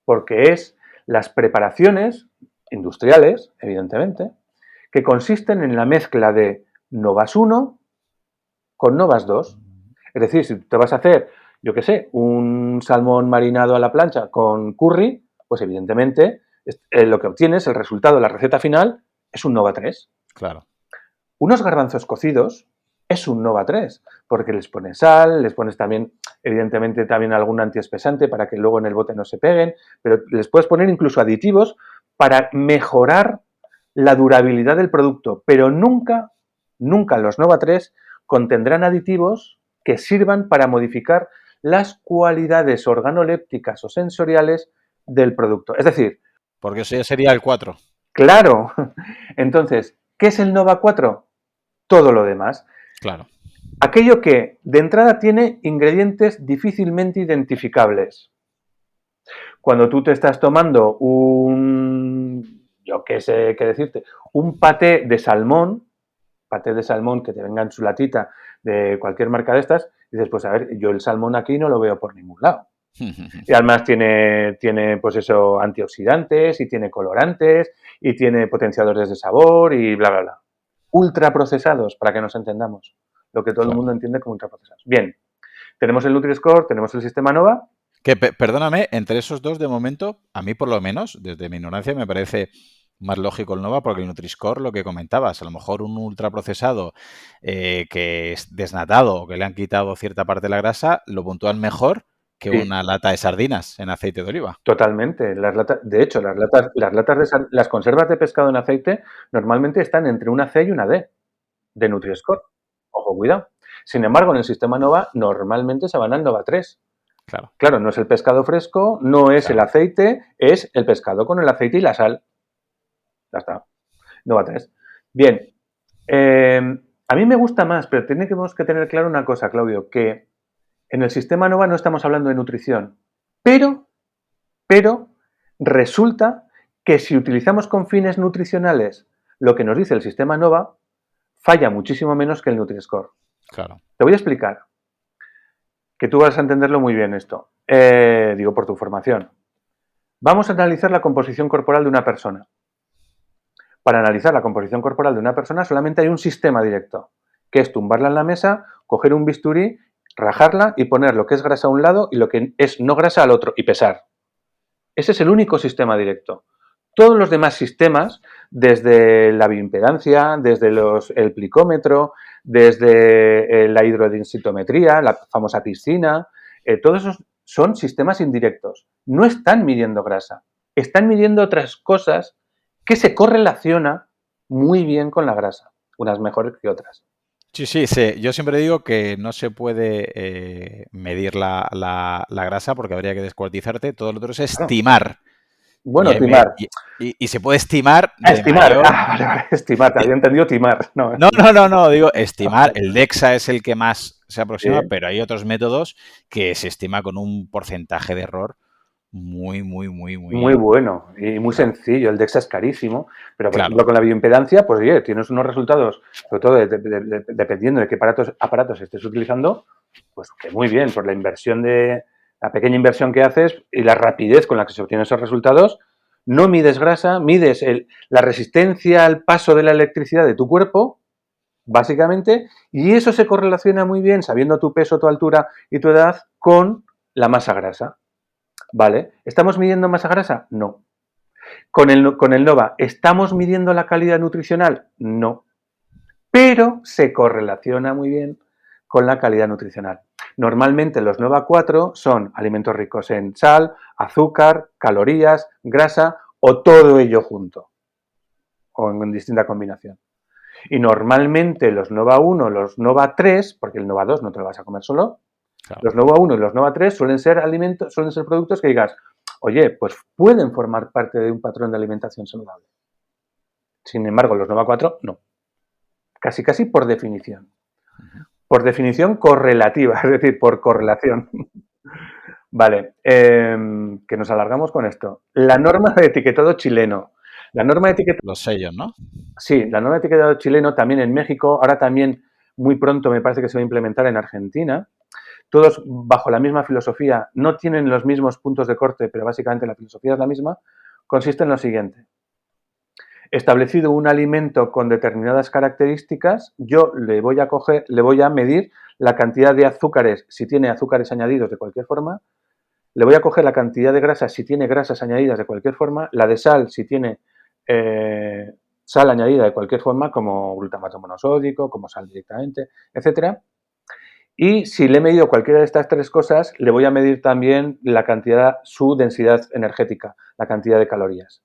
porque es las preparaciones industriales, evidentemente, que consisten en la mezcla de NOVAs 1 con NOVAs 2. Es decir, si te vas a hacer, yo qué sé, un salmón marinado a la plancha con curry, pues evidentemente lo que obtienes, el resultado, la receta final, es un NOVA 3. Claro. Unos garbanzos cocidos es un NOVA 3, porque les pones sal, les pones también, evidentemente, también algún antiespesante para que luego en el bote no se peguen, pero les puedes poner incluso aditivos para mejorar la durabilidad del producto, pero nunca, nunca los NOVA 3 contendrán aditivos que sirvan para modificar las cualidades organolépticas o sensoriales del producto. Es decir, porque eso ya sería el 4. Claro. Entonces, ¿qué es el NOVA 4? Todo lo demás. Claro. Aquello que de entrada tiene ingredientes difícilmente identificables. Cuando tú te estás tomando yo qué sé qué decirte, un paté de salmón que te venga en su latita de cualquier marca de estas, dices, pues a ver, yo el salmón aquí no lo veo por ningún lado. Y además tiene, pues eso, antioxidantes y tiene colorantes y tiene potenciadores de sabor y bla, bla, bla. Ultraprocesados, para que nos entendamos. Lo que todo el mundo entiende como ultraprocesados. Bien, tenemos el Nutri-Score, tenemos el sistema NOVA. Que, perdóname, entre esos dos, de momento, a mí por lo menos, desde mi ignorancia, me parece más lógico el NOVA, porque el Nutri-Score, lo que comentabas, a lo mejor un ultraprocesado que es desnatado o que le han quitado cierta parte de la grasa, lo puntúan mejor que Sí, una lata de sardinas en aceite de oliva. totalmente. De hecho, las conservas de pescado en aceite normalmente están entre una C y una D de Nutri-Score. Ojo, cuidado. Sin embargo, en el sistema NOVA normalmente se van al NOVA 3. Claro. Claro, no es el pescado fresco, no es el aceite, es el pescado con el aceite y la sal. Ya está. NOVA 3. Bien. A mí me gusta más, pero tenemos que tener claro una cosa, Claudio, que en el sistema NOVA no estamos hablando de nutrición, pero Resulta que si utilizamos con fines nutricionales lo que nos dice el sistema NOVA, falla muchísimo menos que el Nutri-Score. Claro. Te voy a explicar, que tú vas a entenderlo muy bien esto. Digo, por tu formación. Vamos a analizar la composición corporal de una persona. Para analizar la composición corporal de una persona solamente hay un sistema directo, que es tumbarla en la mesa, coger un bisturí, rajarla y poner lo que es grasa a un lado y lo que es no grasa al otro y pesar. Ese es el único sistema directo. Todos los demás sistemas, desde la bioimpedancia, desde el plicómetro, desde la hidrodensitometría, la famosa piscina, todos esos son sistemas indirectos. No están midiendo grasa, están midiendo otras cosas que se correlaciona muy bien con la grasa, unas mejores que otras. Sí, sí, sí. Yo siempre digo que no se puede medir la grasa porque habría que descuartizarte. Todo lo otro es Claro. estimar. Bueno, timar. Y se puede estimar de Estimar. mayor. Ah, vale, estimar. Te había entendido timar. No, No, no, no, no, digo estimar. El DEXA es el que más se sí. aproxima, pero hay otros métodos que se estima con un porcentaje de error muy, muy, muy, Muy muy bueno y muy claro. sencillo. El DEXA es carísimo, pero por Claro. ejemplo con la bioimpedancia, pues oye, tienes unos resultados, sobre todo dependiendo de qué aparatos estés utilizando, pues que muy bien, por la inversión la pequeña inversión que haces y la rapidez con la que se obtienen esos resultados, no mides grasa, mides la resistencia al paso de la electricidad de tu cuerpo, básicamente, y eso se correlaciona muy bien, sabiendo tu peso, tu altura y tu edad, con la masa grasa. ¿Vale? ¿Estamos midiendo masa grasa? No. Con el NOVA, ¿estamos midiendo la calidad nutricional? No. Pero se correlaciona muy bien con la calidad nutricional. Normalmente los NOVA 4 son alimentos ricos en sal, azúcar, calorías, grasa o todo ello junto o en distinta combinación. Y normalmente los NOVA 1, los NOVA 3, porque el NOVA 2 no te lo vas a comer solo, Claro. los NOVA 1 y los NOVA 3 suelen ser alimentos, suelen ser productos que digas, oye, pues pueden formar parte de un patrón de alimentación saludable. Sin embargo, los NOVA 4 no. Casi, casi por definición. Por definición correlativa, es decir, por correlación. Vale, que nos alargamos con esto. La norma de etiquetado chileno. La norma de etiquetado, Los sellos, ¿no? sí, la norma de etiquetado chileno también en México, ahora también muy pronto me parece que se va a implementar en Argentina. Todos bajo la misma filosofía, no tienen los mismos puntos de corte, pero básicamente la filosofía es la misma, consiste en lo siguiente. Establecido un alimento con determinadas características, yo le voy a medir la cantidad de azúcares, si tiene azúcares añadidos de cualquier forma, le voy a coger la cantidad de grasas si tiene grasas añadidas de cualquier forma, la de sal si tiene sal añadida de cualquier forma, como glutamato monosódico, como sal directamente, etcétera. Y si le he medido cualquiera de estas tres cosas, le voy a medir también la cantidad, su densidad energética, la cantidad de calorías.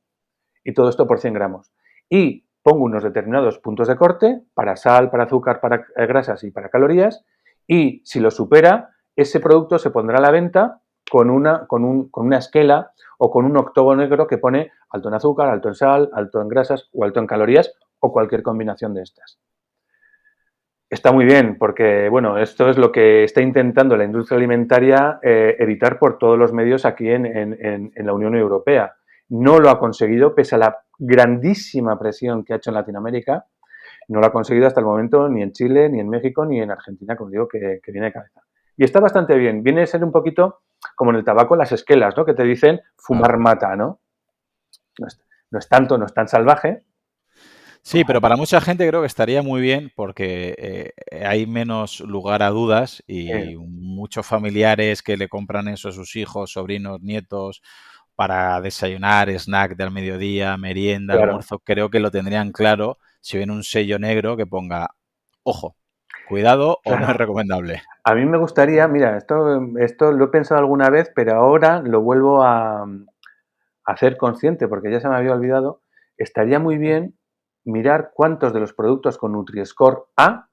Y todo esto por 100 gramos. Y pongo unos determinados puntos de corte para sal, para azúcar, para grasas y para calorías. Y si lo supera, ese producto se pondrá a la venta con una esquela o con un octógono negro que pone alto en azúcar, alto en sal, alto en grasas o alto en calorías o cualquier combinación de estas. Está muy bien, porque bueno, esto es lo que está intentando la industria alimentaria evitar por todos los medios aquí en la Unión Europea. No lo ha conseguido, pese a la grandísima presión que ha hecho en Latinoamérica, no lo ha conseguido hasta el momento ni en Chile, ni en México, ni en Argentina, como digo, que viene de cabeza. Y está bastante bien. Viene a ser un poquito como en el tabaco las esquelas, ¿no? Que te dicen fumar Claro. mata, ¿no? No es tanto, no es tan salvaje. Sí, pero para mucha gente creo que estaría muy bien porque hay menos lugar a dudas y muchos familiares que le compran eso a sus hijos, sobrinos, nietos para desayunar, snack del mediodía, merienda, Claro. almuerzo, creo que lo tendrían claro si ven un sello negro que ponga, ojo, cuidado o no es Claro. recomendable. A mí me gustaría, mira, esto lo he pensado alguna vez, pero ahora lo vuelvo a hacer consciente porque ya se me había olvidado. Estaría muy bien mirar cuántos de los productos con Nutri-Score A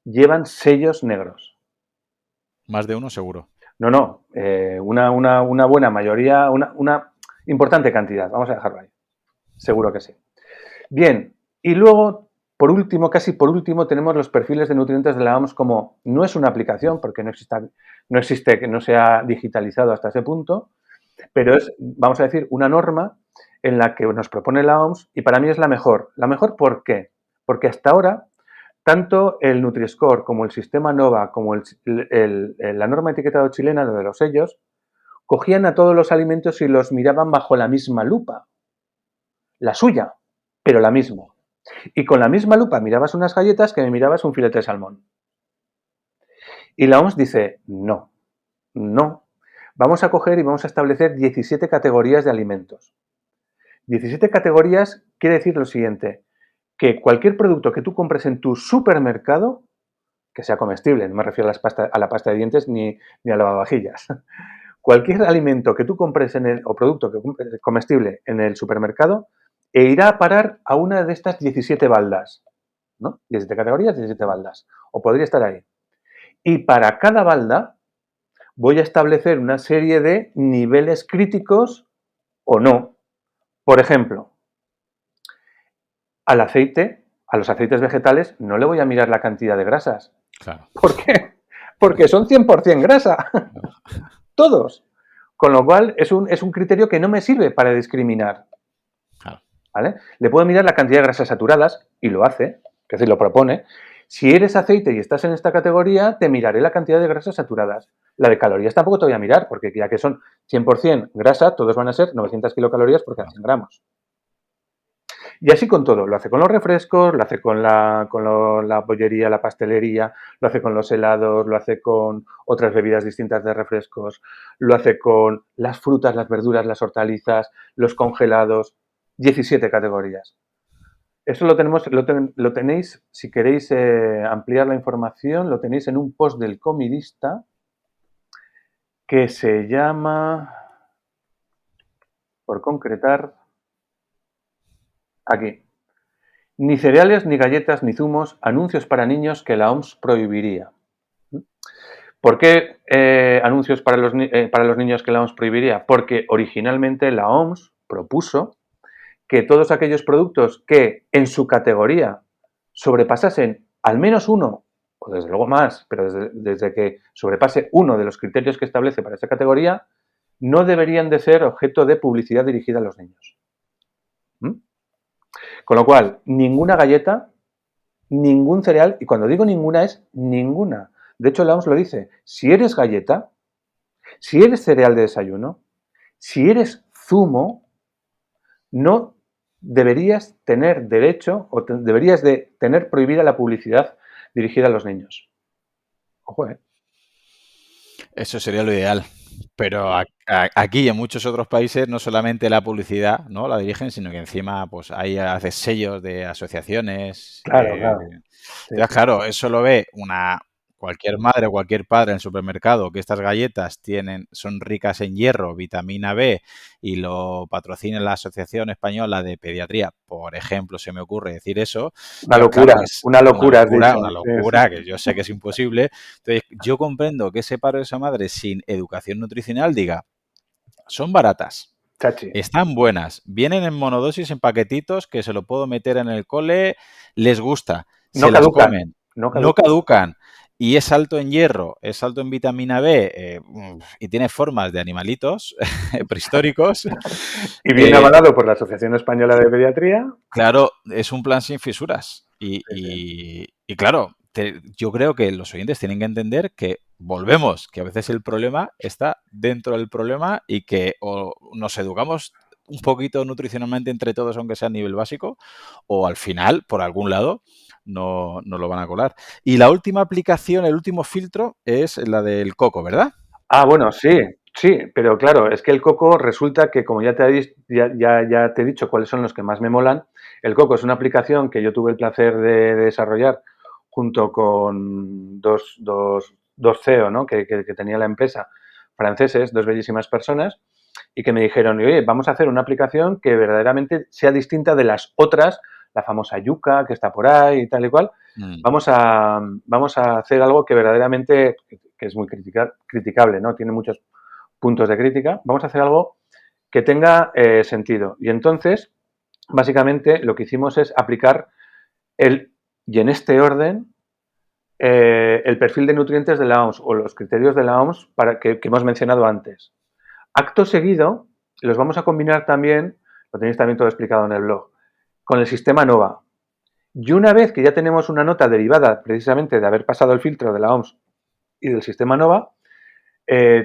llevan sellos negros. Más de uno seguro. No, no, una buena mayoría, una importante cantidad. Vamos a dejarlo ahí. Seguro que sí. Bien, y luego, por último, casi por último, tenemos los perfiles de nutrientes de la OMS como no es una aplicación porque no existe que no se ha digitalizado hasta ese punto, pero es, vamos a decir, una norma en la que nos propone la OMS y para mí es la mejor. ¿La mejor por qué? Porque hasta ahora, tanto el Nutri-Score como el sistema NOVA, como la norma de etiquetado chilena, lo de los sellos, cogían a todos los alimentos y los miraban bajo la misma lupa. La suya, pero la misma. Y con la misma lupa mirabas unas galletas que me mirabas un filete de salmón. Y la OMS dice, no, no. Vamos a coger y vamos a establecer 17 categorías de alimentos. 17 categorías quiere decir lo siguiente, que cualquier producto que tú compres en tu supermercado, que sea comestible, no me refiero a la pasta de dientes ni a lavavajillas, cualquier alimento que tú compres o producto que compres comestible en el supermercado irá a parar a una de estas 17 baldas, ¿no? 17 categorías, 17 baldas, o podría estar ahí. Y para cada balda voy a establecer una serie de niveles críticos o no. Por ejemplo, al aceite, a los aceites vegetales, no le voy a mirar la cantidad de grasas. Claro. ¿Por qué? Porque son 100% grasa. Todos. Con lo cual, es un criterio que no me sirve para discriminar. Claro. ¿Vale? Le puedo mirar la cantidad de grasas saturadas, y lo hace, es decir, lo propone. Si eres aceite y estás en esta categoría, te miraré la cantidad de grasas saturadas. La de calorías tampoco te voy a mirar, porque ya que son 100% grasa, todos van a ser 900 kilocalorías por cada 100 gramos. Y así con todo, lo hace con los refrescos, lo hace con la bollería, la pastelería, lo hace con los helados, lo hace con otras bebidas distintas de refrescos, lo hace con las frutas, las verduras, las hortalizas, los congelados, 17 categorías. Eso lo tenéis, si queréis ampliar la información, lo tenéis en un post del Comidista que se llama, por concretar, aquí. Ni cereales, ni galletas, ni zumos, anuncios para niños que la OMS prohibiría. ¿Por qué anuncios para los niños que la OMS prohibiría? Porque originalmente la OMS propuso que todos aquellos productos que en su categoría sobrepasasen al menos uno, o desde luego más, pero desde que sobrepase uno de los criterios que establece para esa categoría, no deberían de ser objeto de publicidad dirigida a los niños. Con lo cual, ninguna galleta, ningún cereal, y cuando digo ninguna es ninguna. De hecho, la OMS lo dice, si eres galleta, si eres cereal de desayuno, si eres zumo, no deberías tener derecho o deberías de tener prohibida la publicidad dirigida a los niños. Ojo, ¿eh? Eso sería lo ideal. Pero aquí y en muchos otros países no solamente la publicidad no la dirigen, sino que encima pues hay haces sellos de asociaciones. Claro, claro. Sí, Entonces, sí. claro, eso lo ve cualquier madre o cualquier padre en el supermercado que estas galletas son ricas en hierro, vitamina B y lo patrocina la Asociación Española de Pediatría, por ejemplo, se me ocurre decir eso. Una Entonces, claro, locura, es una locura, has dicho. una Sí, sí. locura que yo sé que es imposible. Entonces, yo comprendo que ese padre o esa madre sin educación nutricional diga, son baratas, Chachi. están buenas, vienen en monodosis en paquetitos que se lo puedo meter en el cole, les gusta, No se las caducan, comen, no no caducan. caducan y es alto en hierro, es alto en vitamina B y tiene formas de animalitos prehistóricos. Y bien eh, avalado por la Asociación Española de Pediatría. Claro, es un plan sin fisuras. Sí, sí. Y claro, yo creo que los oyentes tienen que entender que volvemos, que a veces el problema está dentro del problema y que o nos educamos un poquito nutricionalmente entre todos, aunque sea a nivel básico, o al final, por algún lado, no lo van a colar. Y la última aplicación, el último filtro es la del coco, ¿verdad? Ah, bueno, sí, sí, pero claro, es que el coco resulta que, como ya te he dicho cuáles son los que más me molan, el coco es una aplicación que yo tuve el placer de desarrollar junto con dos CEO, ¿no? que tenía la empresa, franceses, dos bellísimas personas, y que me dijeron, oye, vamos a hacer una aplicación que verdaderamente sea distinta de las otras, la famosa Yuca que está por ahí y tal y cual. Mm. Vamos a hacer algo que verdaderamente, que es muy criticable, ¿no? Tiene muchos puntos de crítica. Vamos a hacer algo que tenga sentido. Y entonces, básicamente, lo que hicimos es aplicar y en este orden, el perfil de nutrientes de la OMS o los criterios de la OMS que hemos mencionado antes. Acto seguido, los vamos a combinar también, lo tenéis también todo explicado en el blog, con el sistema NOVA. Y una vez que ya tenemos una nota derivada precisamente de haber pasado el filtro de la OMS y del sistema NOVA,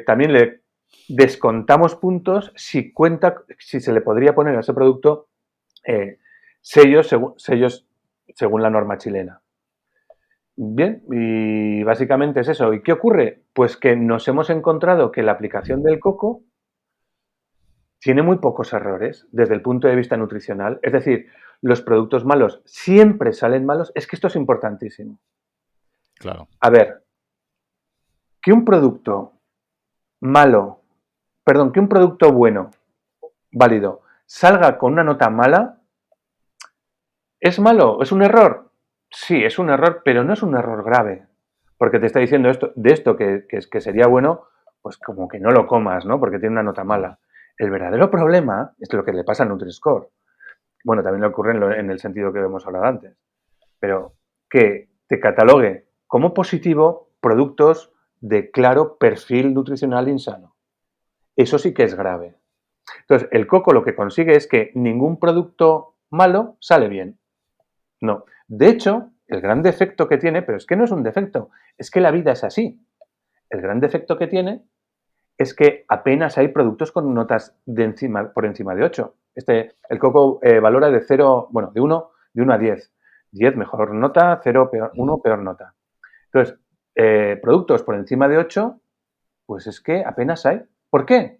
también le descontamos puntos si se le podría poner a ese producto sellos según la norma chilena. Bien, y básicamente es eso. ¿Y qué ocurre? Pues que nos hemos encontrado que la aplicación del coco tiene muy pocos errores desde el punto de vista nutricional. Es decir, los productos malos siempre salen malos. Es que esto es importantísimo. Claro. A ver, que un producto malo, perdón, que un producto bueno, válido, salga con una nota mala, ¿es malo? ¿Es un error? Sí, es un error, pero no es un error grave. Porque te está diciendo esto que sería bueno, pues como que no lo comas, ¿no? Porque tiene una nota mala. El verdadero problema es lo que le pasa al Nutri-Score. Bueno, también le ocurre en el sentido que hemos hablado antes. Pero que te catalogue como positivo productos de claro perfil nutricional insano. Eso sí que es grave. Entonces, el coco lo que consigue es que ningún producto malo sale bien. No. De hecho, el gran defecto que tiene, pero es que no es un defecto, es que la vida es así. El gran defecto que tiene es que apenas hay productos con notas por encima de 8. El coco valora de 0, bueno, de 1 a 10. 10 mejor nota, 0 peor, 1 peor nota. Entonces, productos por encima de 8, pues es que apenas hay. ¿Por qué?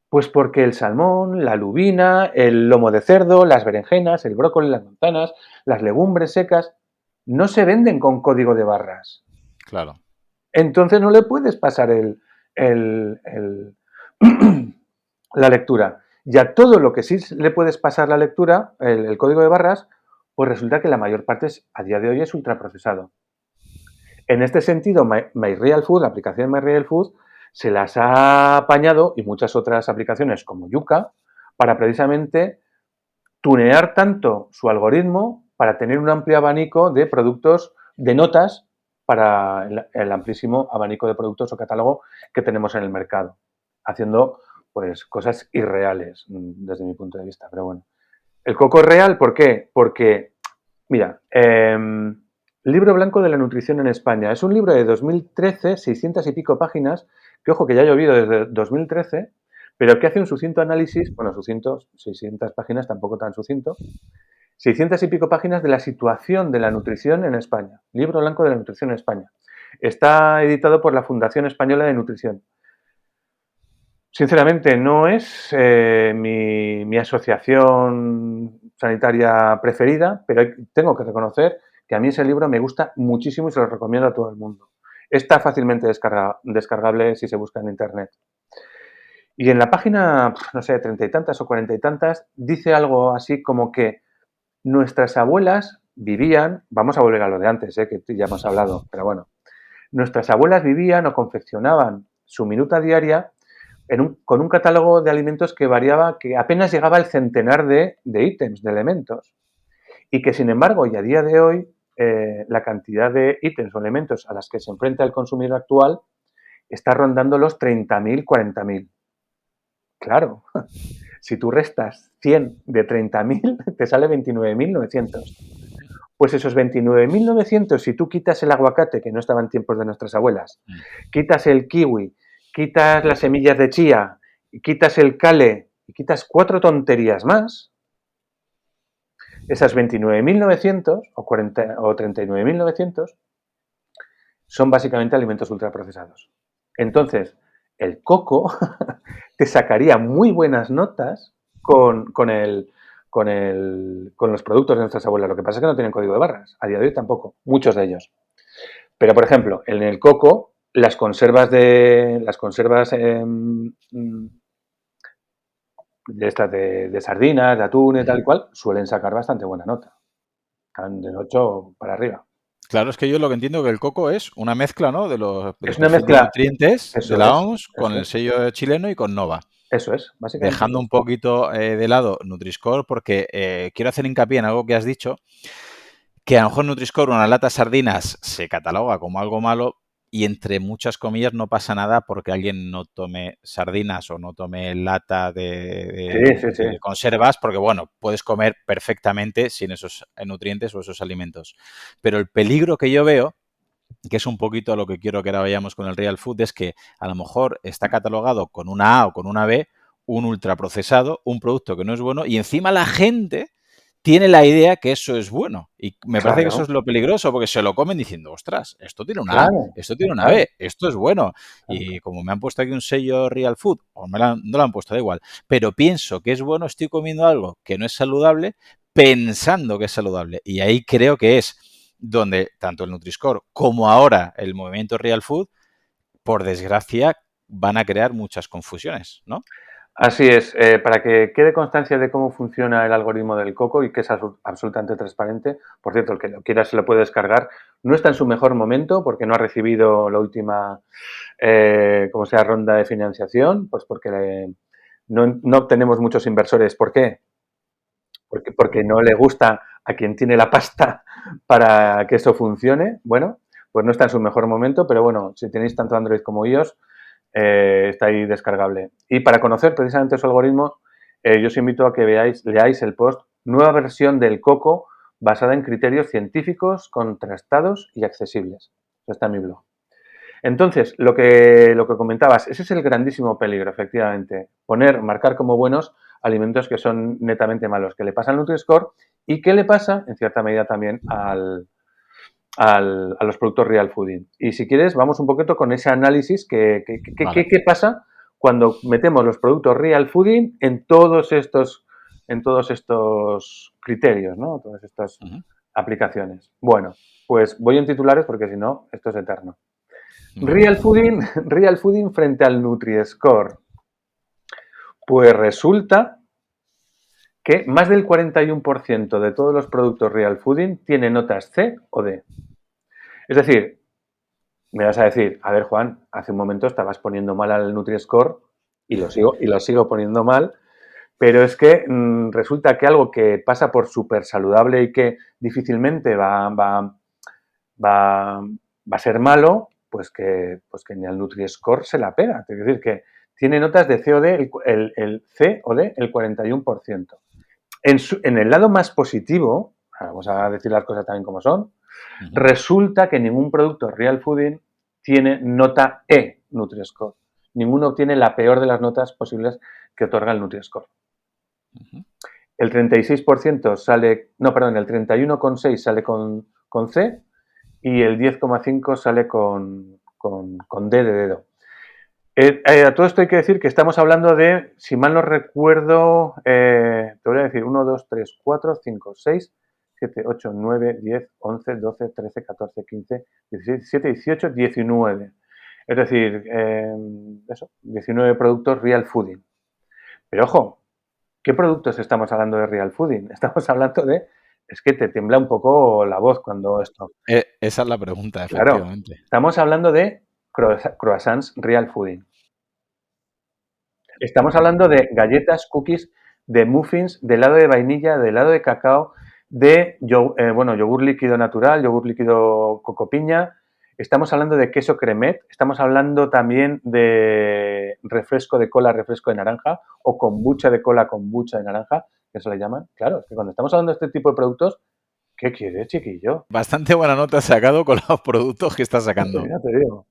Pues porque el salmón, la lubina, el lomo de cerdo, las berenjenas, el brócoli, las manzanas, las legumbres secas, no se venden con código de barras. Claro. Entonces no le puedes pasar la lectura. Y a todo lo que sí le puedes pasar la lectura, el código de barras, pues resulta que la mayor parte a día de hoy es ultraprocesado. En este sentido, MyRealFood, la aplicación MyRealFood, se las ha apañado, y muchas otras aplicaciones como Yuka, para precisamente tunear tanto su algoritmo para tener un amplio abanico de productos, de notas, para el amplísimo abanico de productos o catálogo que tenemos en el mercado, haciendo pues cosas irreales desde mi punto de vista. Pero bueno, el coco es real, ¿por qué? Porque, mira, Libro Blanco de la Nutrición en España. Es un libro de 2013, 600 y pico páginas, que ojo que ya ha llovido desde 2013, pero que hace un sucinto análisis, bueno, 600 páginas, tampoco tan sucinto, 600 y pico páginas de la situación de la nutrición en España. Libro Blanco de la Nutrición en España. Está editado por la Fundación Española de Nutrición. Sinceramente, no es mi asociación sanitaria preferida, pero tengo que reconocer que a mí ese libro me gusta muchísimo y se lo recomiendo a todo el mundo. Está fácilmente descargable si se busca en Internet. Y en la página, no sé, 30 y tantas o 40 y tantas, dice algo así como que nuestras abuelas vivían, vamos a volver a lo de antes, que ya hemos hablado, pero bueno, nuestras abuelas vivían o confeccionaban su minuta diaria con un catálogo de alimentos que variaba, que apenas llegaba al centenar de ítems, de elementos. Y que, sin embargo, y a día de hoy, la cantidad de ítems o elementos a las que se enfrenta el consumidor actual está rondando los 30.000, 40.000. Claro, si tú restas 100 de 30.000, te sale 29.900. Pues esos 29.900, si tú quitas el aguacate, que no estaba en tiempos de nuestras abuelas, quitas el kiwi, quitas las semillas de chía, quitas el kale y quitas 4 tonterías más, esas 29.900 o 39.900 son básicamente alimentos ultraprocesados. Entonces, el coco te sacaría muy buenas notas con los productos de nuestras abuelas. Lo que pasa es que no tienen código de barras. A día de hoy tampoco. Muchos de ellos. Pero, por ejemplo, en el coco, las conservas de sardinas, de atún y tal y cual, suelen sacar bastante buena nota. Están del 8 para arriba. Claro, es que yo lo que entiendo que el coco es una mezcla, ¿no? Del Es una perfil de mezcla. nutrientes de Eso la es. OMS con el sello chileno y con Nova. Eso es, básicamente. Dejando un poquito de lado Nutri-Score, porque quiero hacer hincapié en algo que has dicho, que a lo mejor Nutri-Score, una lata de sardinas, se cataloga como algo malo, y entre muchas comillas no pasa nada porque alguien no tome sardinas o no tome lata Sí, sí, sí. de conservas, porque bueno, puedes comer perfectamente sin esos nutrientes o esos alimentos. Pero el peligro que yo veo, que es un poquito a lo que quiero que ahora vayamos con el real food, es que a lo mejor está catalogado con una A o con una B, un ultraprocesado, un producto que no es bueno, y encima la gente tiene la idea que eso es bueno. Y me parece que eso Claro, es lo peligroso, porque se lo comen diciendo, ostras, esto tiene una A, claro, esto tiene una claro, B, esto es bueno. claro. Y como me han puesto aquí un sello Real Food, o no lo han puesto, da igual, pero pienso que es bueno, estoy comiendo algo que no es saludable, pensando que es saludable. Y ahí creo que es donde tanto el Nutri-Score como ahora el movimiento Real Food, por desgracia, van a crear muchas confusiones, ¿no? Así es, para que quede constancia de cómo funciona el algoritmo del coco y que es absolutamente transparente, por cierto, el que lo quiera se lo puede descargar, no está en su mejor momento porque no ha recibido la última, como sea, ronda de financiación, pues porque no obtenemos muchos inversores. ¿Por qué? Porque no le gusta a quien tiene la pasta para que eso funcione. Bueno, pues no está en su mejor momento, pero bueno, si tenéis tanto Android como iOS, está ahí descargable. Y para conocer precisamente su algoritmo, yo os invito a que leáis el post Nueva versión del Coco basada en criterios científicos, contrastados y accesibles. Eso está en mi blog. Entonces, lo que comentabas, ese es el grandísimo peligro, efectivamente. Marcar como buenos alimentos que son netamente malos, que le pasa al Nutri-Score y que le pasa, en cierta medida, también a los productos real fooding. Y si quieres, vamos un poquito con ese análisis Vale. qué pasa cuando metemos los productos real fooding en todos estos criterios, ¿no? Todas estas Uh -huh. aplicaciones. Bueno, pues voy en titulares porque si no, esto es eterno. Vale. Real fooding, real fooding frente al Nutri-Score. Pues resulta que más del 41% de todos los productos real fooding tienen notas C o D. Es decir, me vas a decir, a ver, Juan, hace un momento estabas poniendo mal al Nutri-Score y lo sigo poniendo mal, pero es que resulta que algo que pasa por súper saludable y que difícilmente va a ser malo, pues que ni al Nutri-Score se la pega. Es decir, que tiene notas de C o D, el C o D, el 41%. En el lado más positivo, vamos a decir las cosas también como son, Uh -huh. resulta que ningún producto real fooding tiene nota E Nutri-Score. Ninguno obtiene la peor de las notas posibles que otorga el Nutri-Score. Uh -huh. El 36% sale, no, perdón, el 31,6 sale con C y el 10,5 sale con D de dedo. A todo esto hay que decir que estamos hablando de, si mal no recuerdo, te voy a decir 1, 2, 3, 4, 5, 6, 7, 8, 9, 10, 11, 12, 13, 14, 15, 16, 17, 18, 19. Es decir, eso, 19 productos real fooding. Pero ojo, ¿qué productos estamos hablando de real fooding? Estamos hablando de, es que te tiembla un poco la voz cuando esto. Esa es la pregunta, Claro, efectivamente. estamos hablando de croissants real fooding. Estamos hablando de galletas, cookies, de muffins, de helado de vainilla, de helado de cacao, yogur líquido natural, yogur líquido coco piña. Estamos hablando de queso cremet, estamos hablando también de refresco de cola, refresco de naranja, o kombucha de cola, kombucha de naranja, que se le llaman. Claro, es que cuando estamos hablando de este tipo de productos, ¿qué quieres, chiquillo? Bastante buena nota has sacado con los productos que estás sacando. Ya te digo.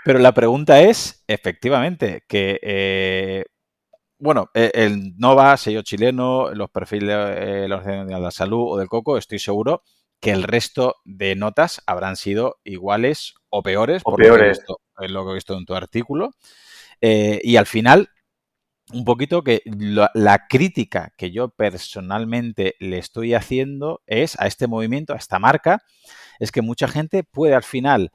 Pero la pregunta es, efectivamente, que bueno, el Nova, sello chileno, los perfiles de la Organización Mundial de la Salud o del Coco, estoy seguro que el resto de notas habrán sido iguales o peores, O por peores. lo que he visto en tu artículo. Y al final, un poquito que la crítica que yo personalmente le estoy haciendo es a este movimiento, a esta marca, es que mucha gente puede al final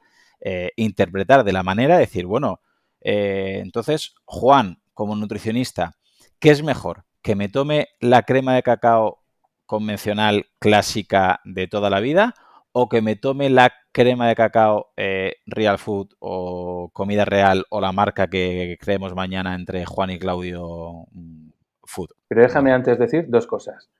interpretar de la manera de decir, bueno, entonces, Juan, como nutricionista, ¿qué es mejor? ¿Que me tome la crema de cacao convencional clásica de toda la vida o que me tome la crema de cacao Real Food o Comida Real o la marca que creemos mañana entre Juan y Claudio Food? Pero déjame antes decir dos cosas.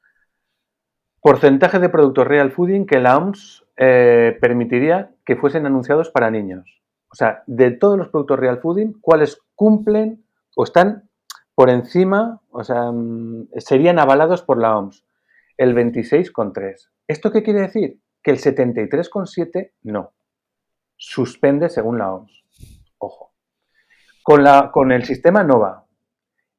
Porcentaje de productos real fooding que la OMS permitiría que fuesen anunciados para niños. O sea, de todos los productos real fooding, ¿cuáles cumplen o están por encima, o sea, serían avalados por la OMS? El 26,3. ¿Esto qué quiere decir? Que el 73,7 no. Suspende según la OMS. Ojo. Con el sistema NOVA,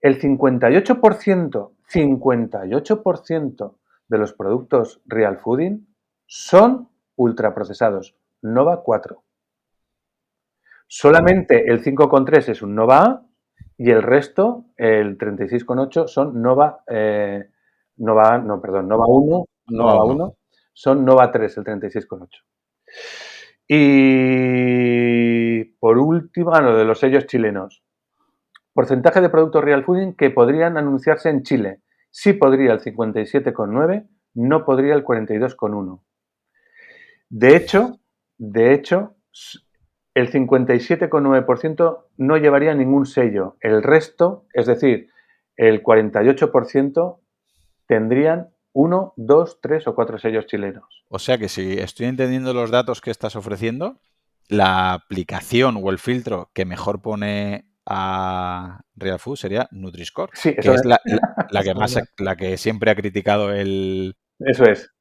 el 58% de los productos real fooding son ultraprocesados, NOVA 4. Solamente el 5,3 es un NOVA A y el resto, el 36,8, son NOVA, Nova 1, No a Nova uno. 1, son NOVA 3, el 36,8. Y por último, lo de los sellos chilenos. Porcentaje de productos real fooding que podrían anunciarse en Chile. Sí podría el 57,9, no podría el 42,1. De hecho, el 57,9% no llevaría ningún sello. El resto, es decir, el 48%, tendrían 1, 2, 3 o 4 sellos chilenos. O sea que si estoy entendiendo los datos que estás ofreciendo, la aplicación o el filtro que mejor pone a Real Food sería Nutri-Score, Sí, que eso es es. la que más, la que siempre ha criticado el... Eso es.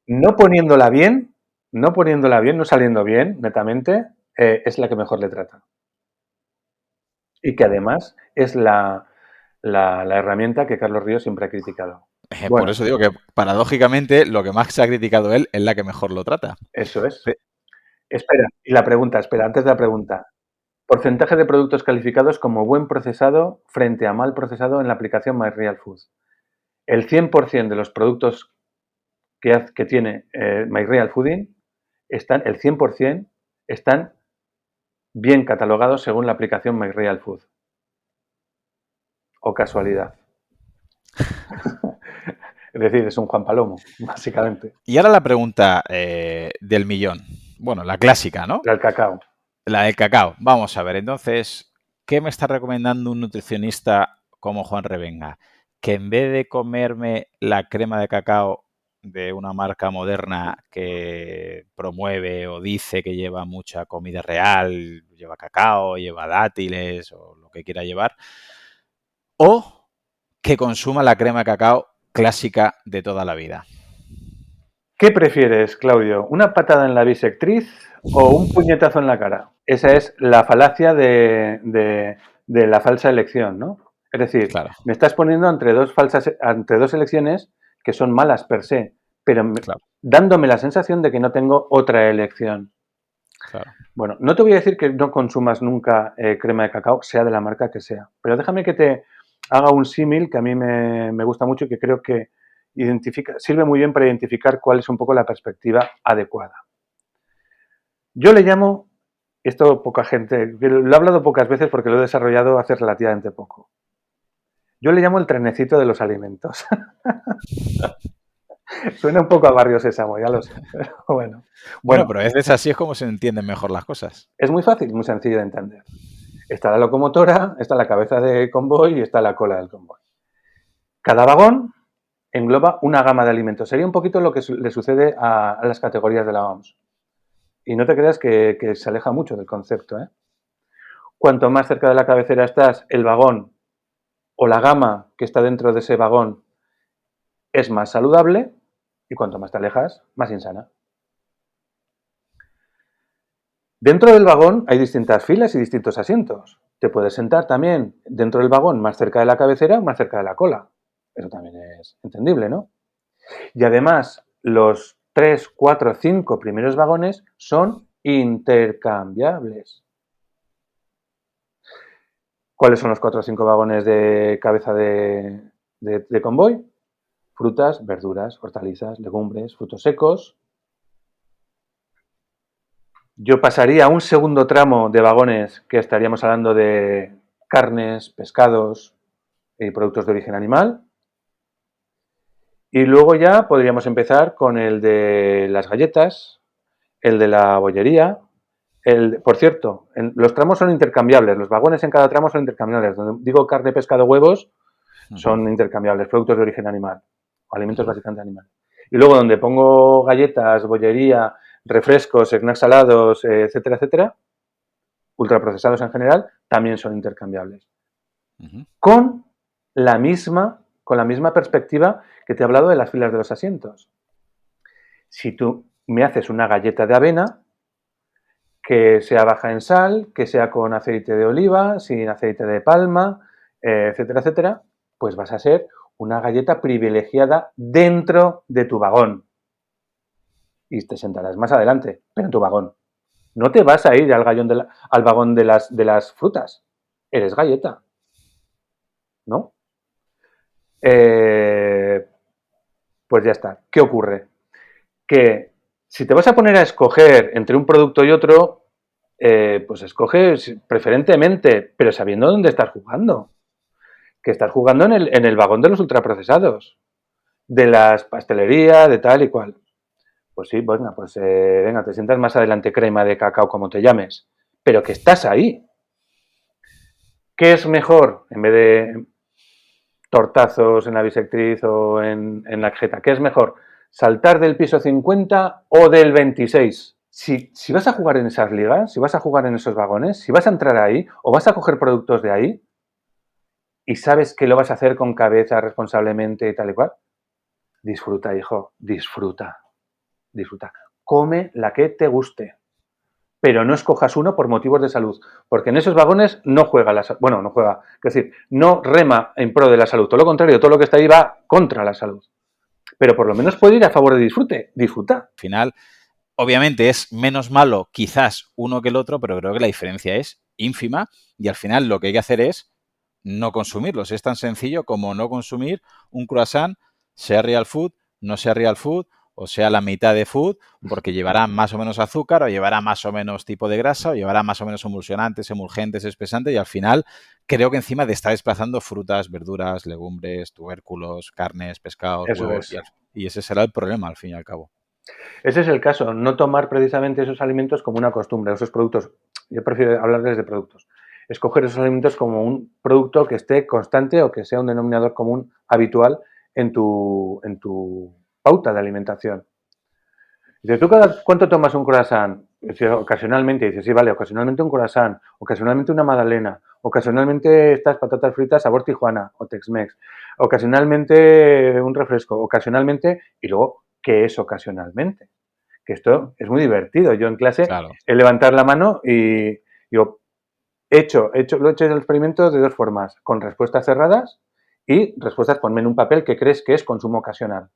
No poniéndola bien, no saliendo bien, netamente, es la que mejor le trata. Y que además es la herramienta que Carlos Ríos siempre ha criticado. Por Bueno, eso digo que paradójicamente lo que más se ha criticado él es la que mejor lo trata. eso es. Espera, y la pregunta, antes de la pregunta. Porcentaje de productos calificados como buen procesado frente a mal procesado en la aplicación MyRealFood. El 100% de los productos que tiene MyRealFooding el 100% están bien catalogados según la aplicación MyRealFood. O casualidad. Es decir, es un Juan Palomo, básicamente. Y ahora la pregunta del millón. Bueno, la clásica, ¿no? El cacao. La del cacao. Vamos a ver, entonces, ¿qué me está recomendando un nutricionista como Juan Revenga? Que en vez de comerme la crema de cacao de una marca moderna que promueve o dice que lleva mucha comida real, lleva cacao, lleva dátiles o lo que quiera llevar, o que consuma la crema de cacao clásica de toda la vida. ¿Qué prefieres, Claudio? ¿Una patada en la bisectriz o un puñetazo en la cara? Esa es la falacia de la falsa elección, ¿no? Es decir, Claro, me estás poniendo entre dos elecciones que son malas per se, pero claro, dándome la sensación de que no tengo otra elección. claro. Bueno, no te voy a decir que no consumas nunca crema de cacao, sea de la marca que sea, pero déjame que te haga un símil que a mí me gusta mucho y que creo que sirve muy bien para identificar cuál es un poco la perspectiva adecuada. Yo le llamo, esto poca gente, lo he hablado pocas veces porque lo he desarrollado hace relativamente poco. Yo le llamo el trenecito de los alimentos. Suena un poco a Barrio Sésamo, ya lo sé, pero bueno. Bueno, Bueno, pero a veces así es como se entienden mejor las cosas. es muy fácil, muy sencillo de entender. Está la locomotora, está la cabeza de convoy y está la cola del convoy. Cada vagón engloba una gama de alimentos. Sería un poquito lo que le sucede a las categorías de la OMS. Y no te creas que se aleja mucho del concepto, ¿eh? Cuanto más cerca de la cabecera estás, el vagón o la gama que está dentro de ese vagón es más saludable y cuanto más te alejas, más insana. Dentro del vagón hay distintas filas y distintos asientos. Te puedes sentar también dentro del vagón más cerca de la cabecera o más cerca de la cola. Eso también es entendible, ¿no? Y además, los 3, 4, 5 primeros vagones son intercambiables. ¿Cuáles son los 4 o 5 vagones de cabeza de convoy? Frutas, verduras, hortalizas, legumbres, frutos secos. Yo pasaría a un segundo tramo de vagones que estaríamos hablando de carnes, pescados y productos de origen animal. Y luego ya podríamos empezar con el de las galletas, el de la bollería. Por cierto, los tramos son intercambiables, los vagones en cada tramo son intercambiables. Donde digo carne, pescado, huevos, son intercambiables, productos de origen animal, o alimentos básicamente animales. Y luego donde pongo galletas, bollería, refrescos, snacks salados, etcétera, etcétera, ultraprocesados en general, también son intercambiables. Ujú. Con la misma perspectiva que te he hablado de las filas de los asientos. Si tú me haces una galleta de avena, que sea baja en sal, que sea con aceite de oliva, sin aceite de palma, etcétera, etcétera, pues vas a ser una galleta privilegiada dentro de tu vagón. Y te sentarás más adelante, pero en tu vagón. No te vas a ir al vagón de las frutas. Eres galleta, ¿no? Pues ya está. ¿Qué ocurre? Que si te vas a poner a escoger entre un producto y otro, pues escoges preferentemente, pero sabiendo dónde estás jugando. Que estás jugando en el vagón de los ultraprocesados, de las pastelerías, de tal y cual. Pues sí, venga, venga, te sientas más adelante, crema de cacao, como te llames, pero que estás ahí. ¿Qué es mejor en vez de tortazos en la bisectriz o en la jeta? ¿Qué es mejor? ¿Saltar del piso 50 o del 26? Si vas a jugar en esas ligas, si vas a jugar en esos vagones, si vas a entrar ahí o vas a coger productos de ahí y sabes que lo vas a hacer con cabeza, responsablemente y tal y cual, disfruta, hijo, disfruta, disfruta. Come la que te guste, pero no escojas uno por motivos de salud, porque en esos vagones no juega la salud, bueno, no juega, es decir, no rema en pro de la salud, todo lo contrario, todo lo que está ahí va contra la salud. Pero por lo menos puede ir a favor de disfruta. Al final, obviamente es menos malo quizás uno que el otro, pero creo que la diferencia es ínfima y al final lo que hay que hacer es no consumirlos. Es tan sencillo como no consumir un croissant, sea real food, no sea real food, o sea la mitad de food, porque llevará más o menos azúcar, o llevará más o menos tipo de grasa, o llevará más o menos emulsionantes, emulgentes, espesantes, y al final creo que encima te está desplazando frutas, verduras, legumbres, tubérculos, carnes, pescados, Eso huevos, es. y ese será el problema al fin y al cabo. Ese es el caso, no tomar precisamente esos alimentos como una costumbre, esos productos. Yo prefiero hablarles de productos. Escoger esos alimentos como un producto que esté constante o que sea un denominador común habitual en tu pauta de alimentación. Dice, ¿tú cuánto tomas un croissant? Dice, ocasionalmente. Dice, sí, vale, ocasionalmente un croissant, ocasionalmente una magdalena, ocasionalmente estas patatas fritas sabor Tijuana o Tex-Mex, ocasionalmente un refresco, ocasionalmente, y luego, ¿qué es ocasionalmente? Que esto es muy divertido. Yo en clase Claro. he levantado la mano y digo, lo he hecho el experimento de dos formas, con respuestas cerradas y respuestas, ponme en un papel que crees que es consumo ocasional.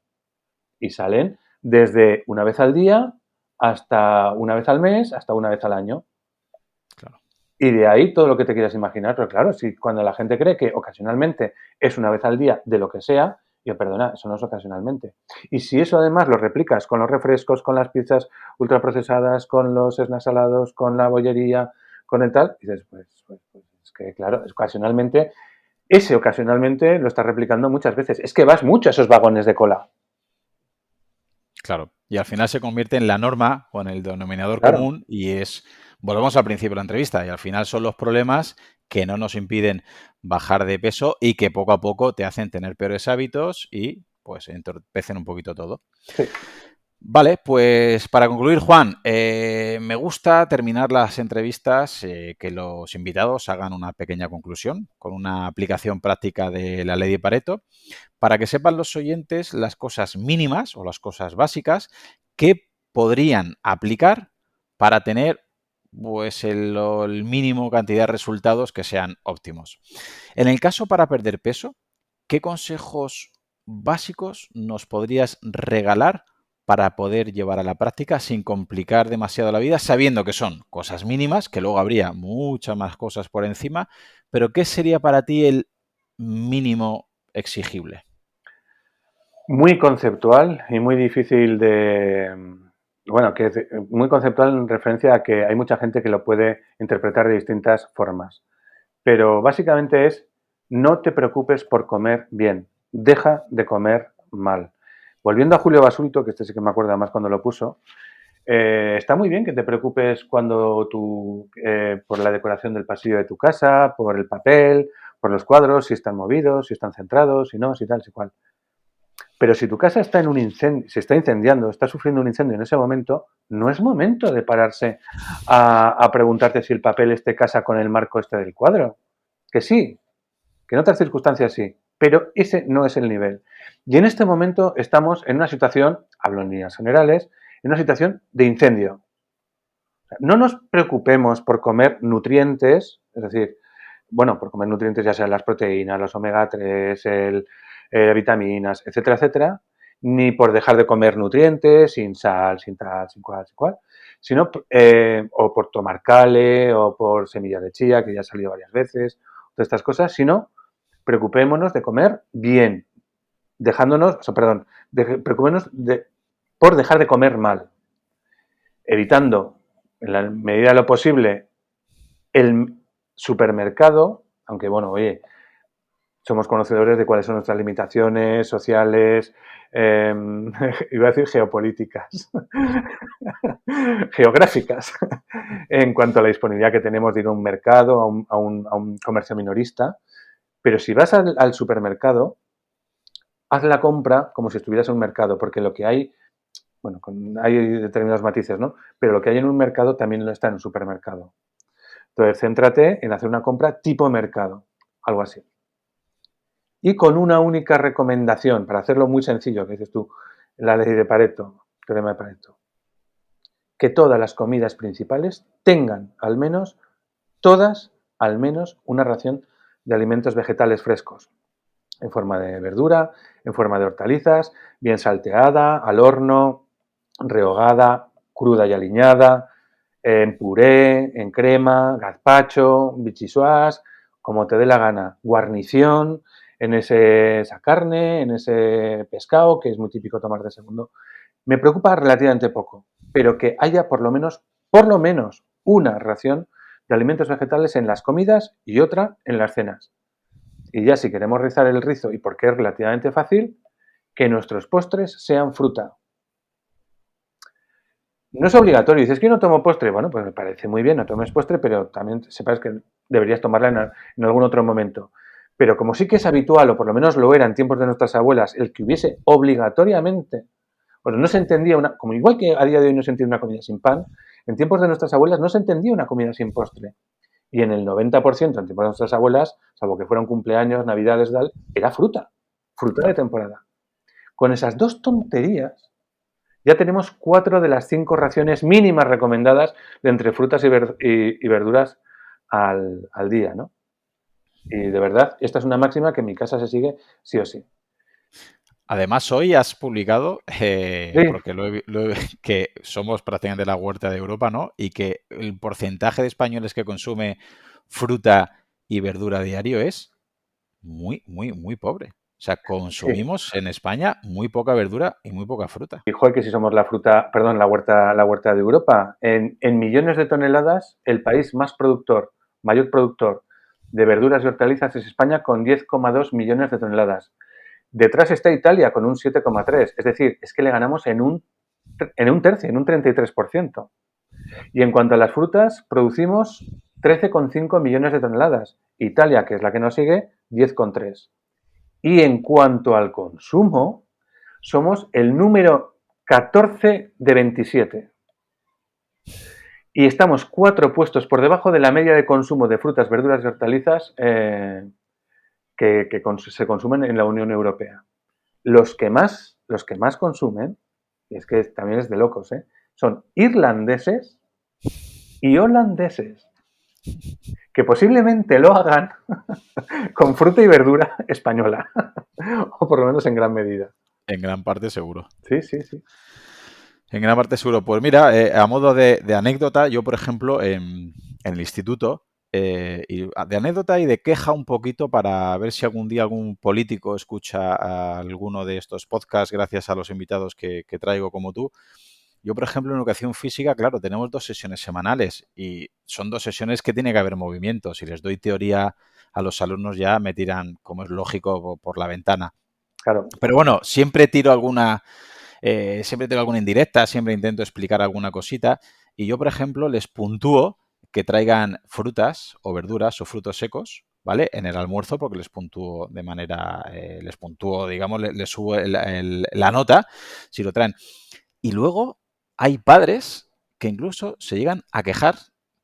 Y salen desde una vez al día hasta una vez al mes, hasta una vez al año. Claro. Y de ahí todo lo que te quieras imaginar. Pero claro, si cuando la gente cree que ocasionalmente es una vez al día de lo que sea, yo perdona, eso no es ocasionalmente. Y si eso además lo replicas con los refrescos, con las pizzas ultraprocesadas, con los snacks salados, con la bollería, con el tal, dices, pues es que claro, ocasionalmente, ese ocasionalmente lo estás replicando muchas veces. Es que vas mucho a esos vagones de cola. Claro. Y al final se convierte en la norma o en el denominador Claro. común y volvemos al principio de la entrevista, y al final son los problemas que no nos impiden bajar de peso y que poco a poco te hacen tener peores hábitos y pues entorpecen un poquito todo. Sí. Vale, pues para concluir, Juan, me gusta terminar las entrevistas que los invitados hagan una pequeña conclusión con una aplicación práctica de la ley de Pareto para que sepan los oyentes las cosas mínimas o las cosas básicas que podrían aplicar para tener pues el mínimo cantidad de resultados que sean óptimos. En el caso para perder peso, ¿qué consejos básicos nos podrías regalar para poder llevar a la práctica sin complicar demasiado la vida, sabiendo que son cosas mínimas, que luego habría muchas más cosas por encima, pero ¿qué sería para ti el mínimo exigible? Muy conceptual y muy difícil bueno, que es muy conceptual en referencia a que hay mucha gente que lo puede interpretar de distintas formas. Pero básicamente es, no te preocupes por comer bien, deja de comer mal. Volviendo a Julio Basulto, que este sí que me acuerdo más cuando lo puso, está muy bien que te preocupes por la decoración del pasillo de tu casa, por el papel, por los cuadros, si están movidos, si están centrados, si no, si tal, si cual. Pero si tu casa está en un incendio, se está incendiando, está sufriendo un incendio en ese momento, no es momento de pararse a preguntarte si el papel casa con el marco del cuadro. Que sí, que en otras circunstancias sí, pero ese no es el nivel. Y en este momento estamos en una situación, hablo en líneas generales, en una situación de incendio. No nos preocupemos por comer nutrientes, es decir, bueno, por comer nutrientes ya sean las proteínas, los omega 3, vitaminas, etcétera, etcétera, ni por dejar de comer nutrientes sin sal, sin tal, sin cual, sino o por tomar cale o por semillas de chía, que ya ha salido varias veces, todas estas cosas, sino preocupémonos de comer bien, preocupémonos por dejar de comer mal, evitando en la medida de lo posible el supermercado, aunque bueno, oye, somos conocedores de cuáles son nuestras limitaciones sociales, iba a decir geopolíticas, geográficas, en cuanto a la disponibilidad que tenemos de ir a un mercado, a un comercio minorista. Pero si vas al supermercado, haz la compra como si estuvieras en un mercado, porque lo que hay, bueno, hay determinados matices, ¿no? Pero lo que hay en un mercado también lo está en un supermercado. Entonces, céntrate en hacer una compra tipo mercado, algo así. Y con una única recomendación, para hacerlo muy sencillo, que dices tú, la ley de Pareto, teorema de Pareto, que todas las comidas principales tengan todas al menos una ración de alimentos vegetales frescos, en forma de verdura, en forma de hortalizas, bien salteada, al horno, rehogada, cruda y aliñada, en puré, en crema, gazpacho, bichisuas, como te dé la gana, guarnición en esa carne, en ese pescado, que es muy típico tomar de segundo. Me preocupa relativamente poco, pero que haya por lo menos una ración de alimentos vegetales en las comidas y otra en las cenas. Y ya si queremos rizar el rizo, y porque es relativamente fácil, que nuestros postres sean fruta. No es obligatorio. Dices que yo no tomo postre. Bueno, pues me parece muy bien, no tomes postre, pero también sepas que deberías tomarla en algún otro momento. Pero como sí que es habitual, o por lo menos lo era en tiempos de nuestras abuelas, el que hubiese obligatoriamente, bueno, no se entendía como igual que a día de hoy no se entiende una comida sin pan, en tiempos de nuestras abuelas no se entendía una comida sin postre. Y en el 90% en tiempos de nuestras abuelas, salvo que fueran cumpleaños, navidades, tal, era fruta de temporada. Con esas dos tonterías, ya tenemos 4 de las 5 raciones mínimas recomendadas de entre frutas y verduras al día, ¿no? Y de verdad, esta es una máxima que en mi casa se sigue sí o sí. Además, hoy has publicado, Sí, porque que somos prácticamente la huerta de Europa, ¿no? Y que el porcentaje de españoles que consume fruta y verdura a diario es muy, muy, muy pobre. O sea, sí. consumimos en España muy poca verdura y muy poca fruta. Y joder, que si somos la huerta de Europa. En millones de toneladas, el país mayor productor de verduras y hortalizas es España con 10,2 millones de toneladas. Detrás está Italia con un 7,3. Es decir, es que le ganamos en un tercio, en un 33%. Y en cuanto a las frutas, producimos 13,5 millones de toneladas. Italia, que es la que nos sigue, 10,3. Y en cuanto al consumo, somos el número 14 de 27. Y estamos 4 puestos por debajo de la media de consumo de frutas, verduras y hortalizas que se consumen en la Unión Europea. Los que más consumen, y es que también es de locos, son irlandeses y holandeses, que posiblemente lo hagan con fruta y verdura española, o por lo menos en gran medida. En gran parte seguro. Sí, sí, sí. En gran parte seguro. Pues mira, a modo de anécdota, yo, por ejemplo, en el instituto, de anécdota y de queja un poquito para ver si algún día algún político escucha a alguno de estos podcasts gracias a los invitados que traigo como tú. Yo, por ejemplo, en educación física, claro, tenemos 2 sesiones semanales y son 2 sesiones que tiene que haber movimiento. Si les doy teoría a los alumnos ya me tiran, como es lógico, por la ventana. Claro. Pero bueno, siempre tengo alguna indirecta, siempre intento explicar alguna cosita y yo, por ejemplo, les puntúo que traigan frutas o verduras o frutos secos, ¿vale? En el almuerzo porque les puntúo de manera, digamos, les subo la nota si lo traen. Y luego hay padres que incluso se llegan a quejar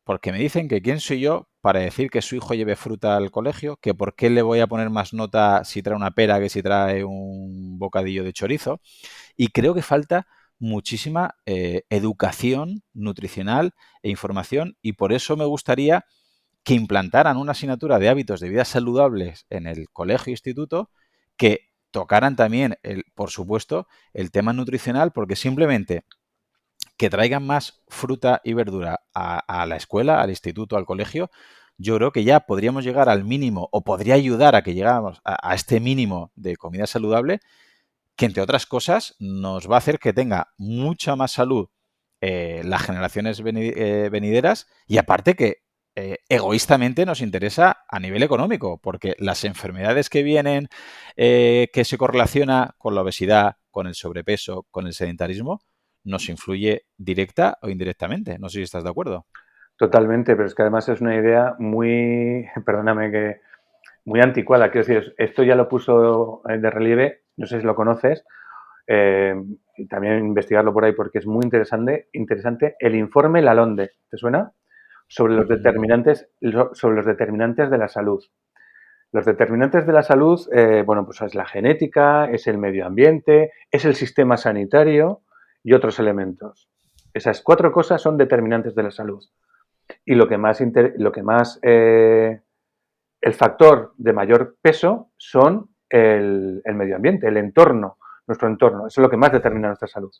porque me dicen que quién soy yo para decir que su hijo lleve fruta al colegio, que por qué le voy a poner más nota si trae una pera que si trae un bocadillo de chorizo. Y creo que falta muchísima educación nutricional e información, y por eso me gustaría que implantaran una asignatura de hábitos de vida saludables en el colegio e instituto, que tocaran también, por supuesto, el tema nutricional, porque simplemente que traigan más fruta y verdura a la escuela, al instituto, al colegio, yo creo que ya podríamos llegar al mínimo, o podría ayudar a que llegáramos a este mínimo de comida saludable, que entre otras cosas nos va a hacer que tenga mucha más salud las generaciones venideras, y aparte que egoístamente nos interesa a nivel económico, porque las enfermedades que vienen, que se correlaciona con la obesidad, con el sobrepeso, con el sedentarismo, nos influye directa o indirectamente. No sé si estás de acuerdo. Totalmente, pero es que además es una idea muy, perdóname que, muy anticuada. Quiero decir, esto ya lo puso de relieve, no sé si lo conoces, y también investigarlo por ahí porque es muy interesante el informe Lalonde, ¿te suena? Sobre los No. determinantes de la salud. Los determinantes de la salud, bueno, pues es la genética, es el medio ambiente, es el sistema sanitario y otros elementos. Esas 4 cosas son determinantes de la salud. Y el factor de mayor peso son el medio ambiente, el entorno, nuestro entorno. Eso es lo que más determina nuestra salud.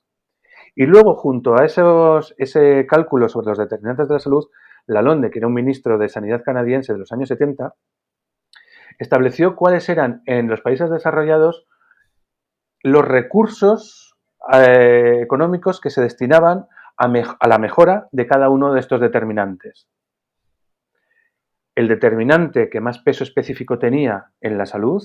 Y luego, junto a ese cálculo sobre los determinantes de la salud, Lalonde, que era un ministro de Sanidad canadiense de los años 70, estableció cuáles eran en los países desarrollados los recursos económicos que se destinaban a la mejora de cada uno de estos determinantes. El determinante que más peso específico tenía en la salud,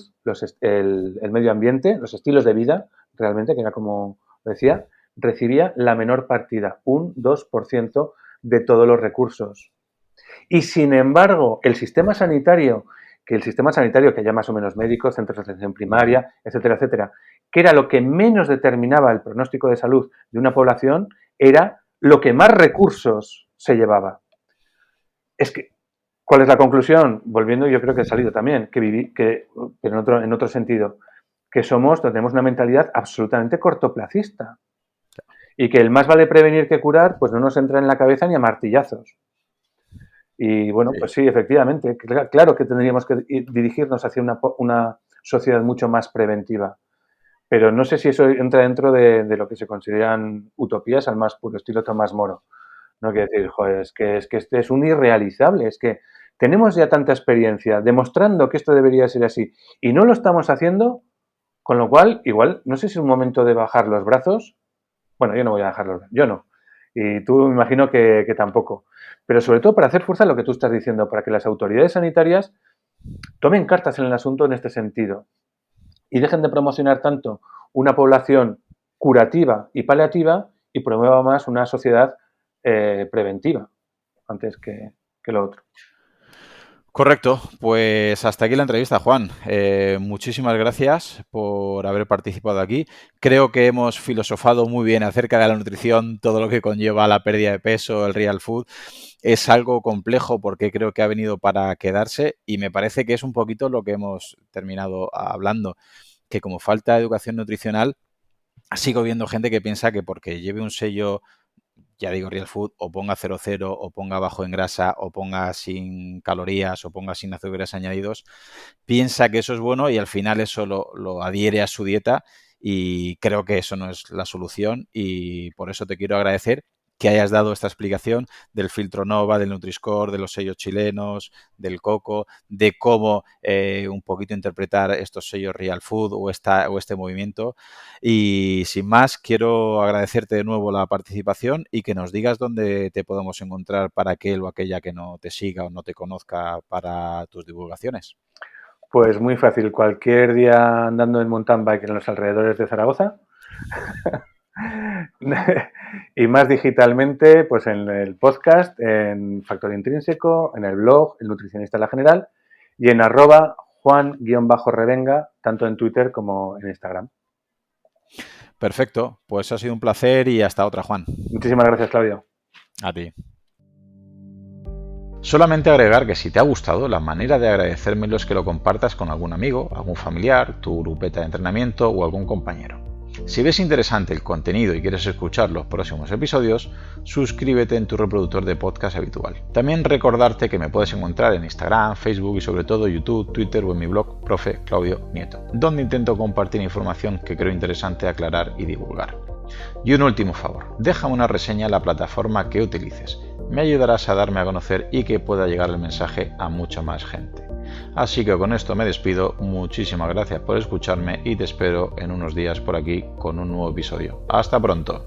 el medio ambiente, los estilos de vida, realmente, que era como decía, recibía la menor partida, un 2% de todos los recursos. Y sin embargo, el sistema sanitario que haya más o menos médicos, centros de atención primaria, etcétera, etcétera, que era lo que menos determinaba el pronóstico de salud de una población, era lo que más recursos se llevaba. Es que, ¿cuál es la conclusión? Volviendo, yo creo que he salido también, pero en otro sentido, que tenemos una mentalidad absolutamente cortoplacista. Y que el más vale prevenir que curar, pues no nos entra en la cabeza ni a martillazos. Y bueno, Sí. pues sí, efectivamente, claro que tendríamos que dirigirnos hacia una sociedad mucho más preventiva. Pero no sé si eso entra dentro de lo que se consideran utopías al más puro estilo Tomás Moro. No quiero decir, joder, es que este es un irrealizable, es que tenemos ya tanta experiencia demostrando que esto debería ser así y no lo estamos haciendo, con lo cual, igual, no sé si es un momento de bajar los brazos. Bueno, yo no voy a dejarlo, yo no. Y tú me imagino que tampoco. Pero sobre todo para hacer fuerza lo que tú estás diciendo, para que las autoridades sanitarias tomen cartas en el asunto en este sentido y dejen de promocionar tanto una población curativa y paliativa y promueva más una sociedad preventiva antes que lo otro. Correcto, pues hasta aquí la entrevista, Juan. Muchísimas gracias por haber participado aquí. Creo que hemos filosofado muy bien acerca de la nutrición, todo lo que conlleva la pérdida de peso, el real food. Es algo complejo porque creo que ha venido para quedarse, y me parece que es un poquito lo que hemos terminado hablando, que como falta educación nutricional, sigo viendo gente que piensa que porque lleve un sello, ya digo, real food, o ponga 00, o ponga bajo en grasa, o ponga sin calorías, o ponga sin azúcares añadidos, piensa que eso es bueno y al final eso lo adhiere a su dieta, y creo que eso no es la solución, y por eso te quiero agradecer que hayas dado esta explicación del filtro Nova, del Nutri-Score, de los sellos chilenos, del coco, de cómo un poquito interpretar estos sellos Real Food o este movimiento. Y sin más, quiero agradecerte de nuevo la participación y que nos digas dónde te podemos encontrar para aquel o aquella que no te siga o no te conozca para tus divulgaciones. Pues muy fácil, cualquier día andando en mountain bike en los alrededores de Zaragoza y más digitalmente, pues en el podcast, en Factor Intrínseco, en el blog, El Nutricionista en la General y en @Juan_Revenga, tanto en Twitter como en Instagram. Perfecto, pues ha sido un placer y hasta otra, Juan. Muchísimas gracias, Claudio. A ti. Solamente agregar que si te ha gustado, la manera de agradecérmelo es que lo compartas con algún amigo, algún familiar, tu grupeta de entrenamiento o algún compañero. Si ves interesante el contenido y quieres escuchar los próximos episodios, suscríbete en tu reproductor de podcast habitual. También recordarte que me puedes encontrar en Instagram, Facebook y sobre todo YouTube, Twitter o en mi blog Profe Claudio Nieto, donde intento compartir información que creo interesante aclarar y divulgar. Y un último favor, déjame una reseña en la plataforma que utilices. Me ayudarás a darme a conocer y que pueda llegar el mensaje a mucha más gente. Así que con esto me despido, muchísimas gracias por escucharme y te espero en unos días por aquí con un nuevo episodio. ¡Hasta pronto!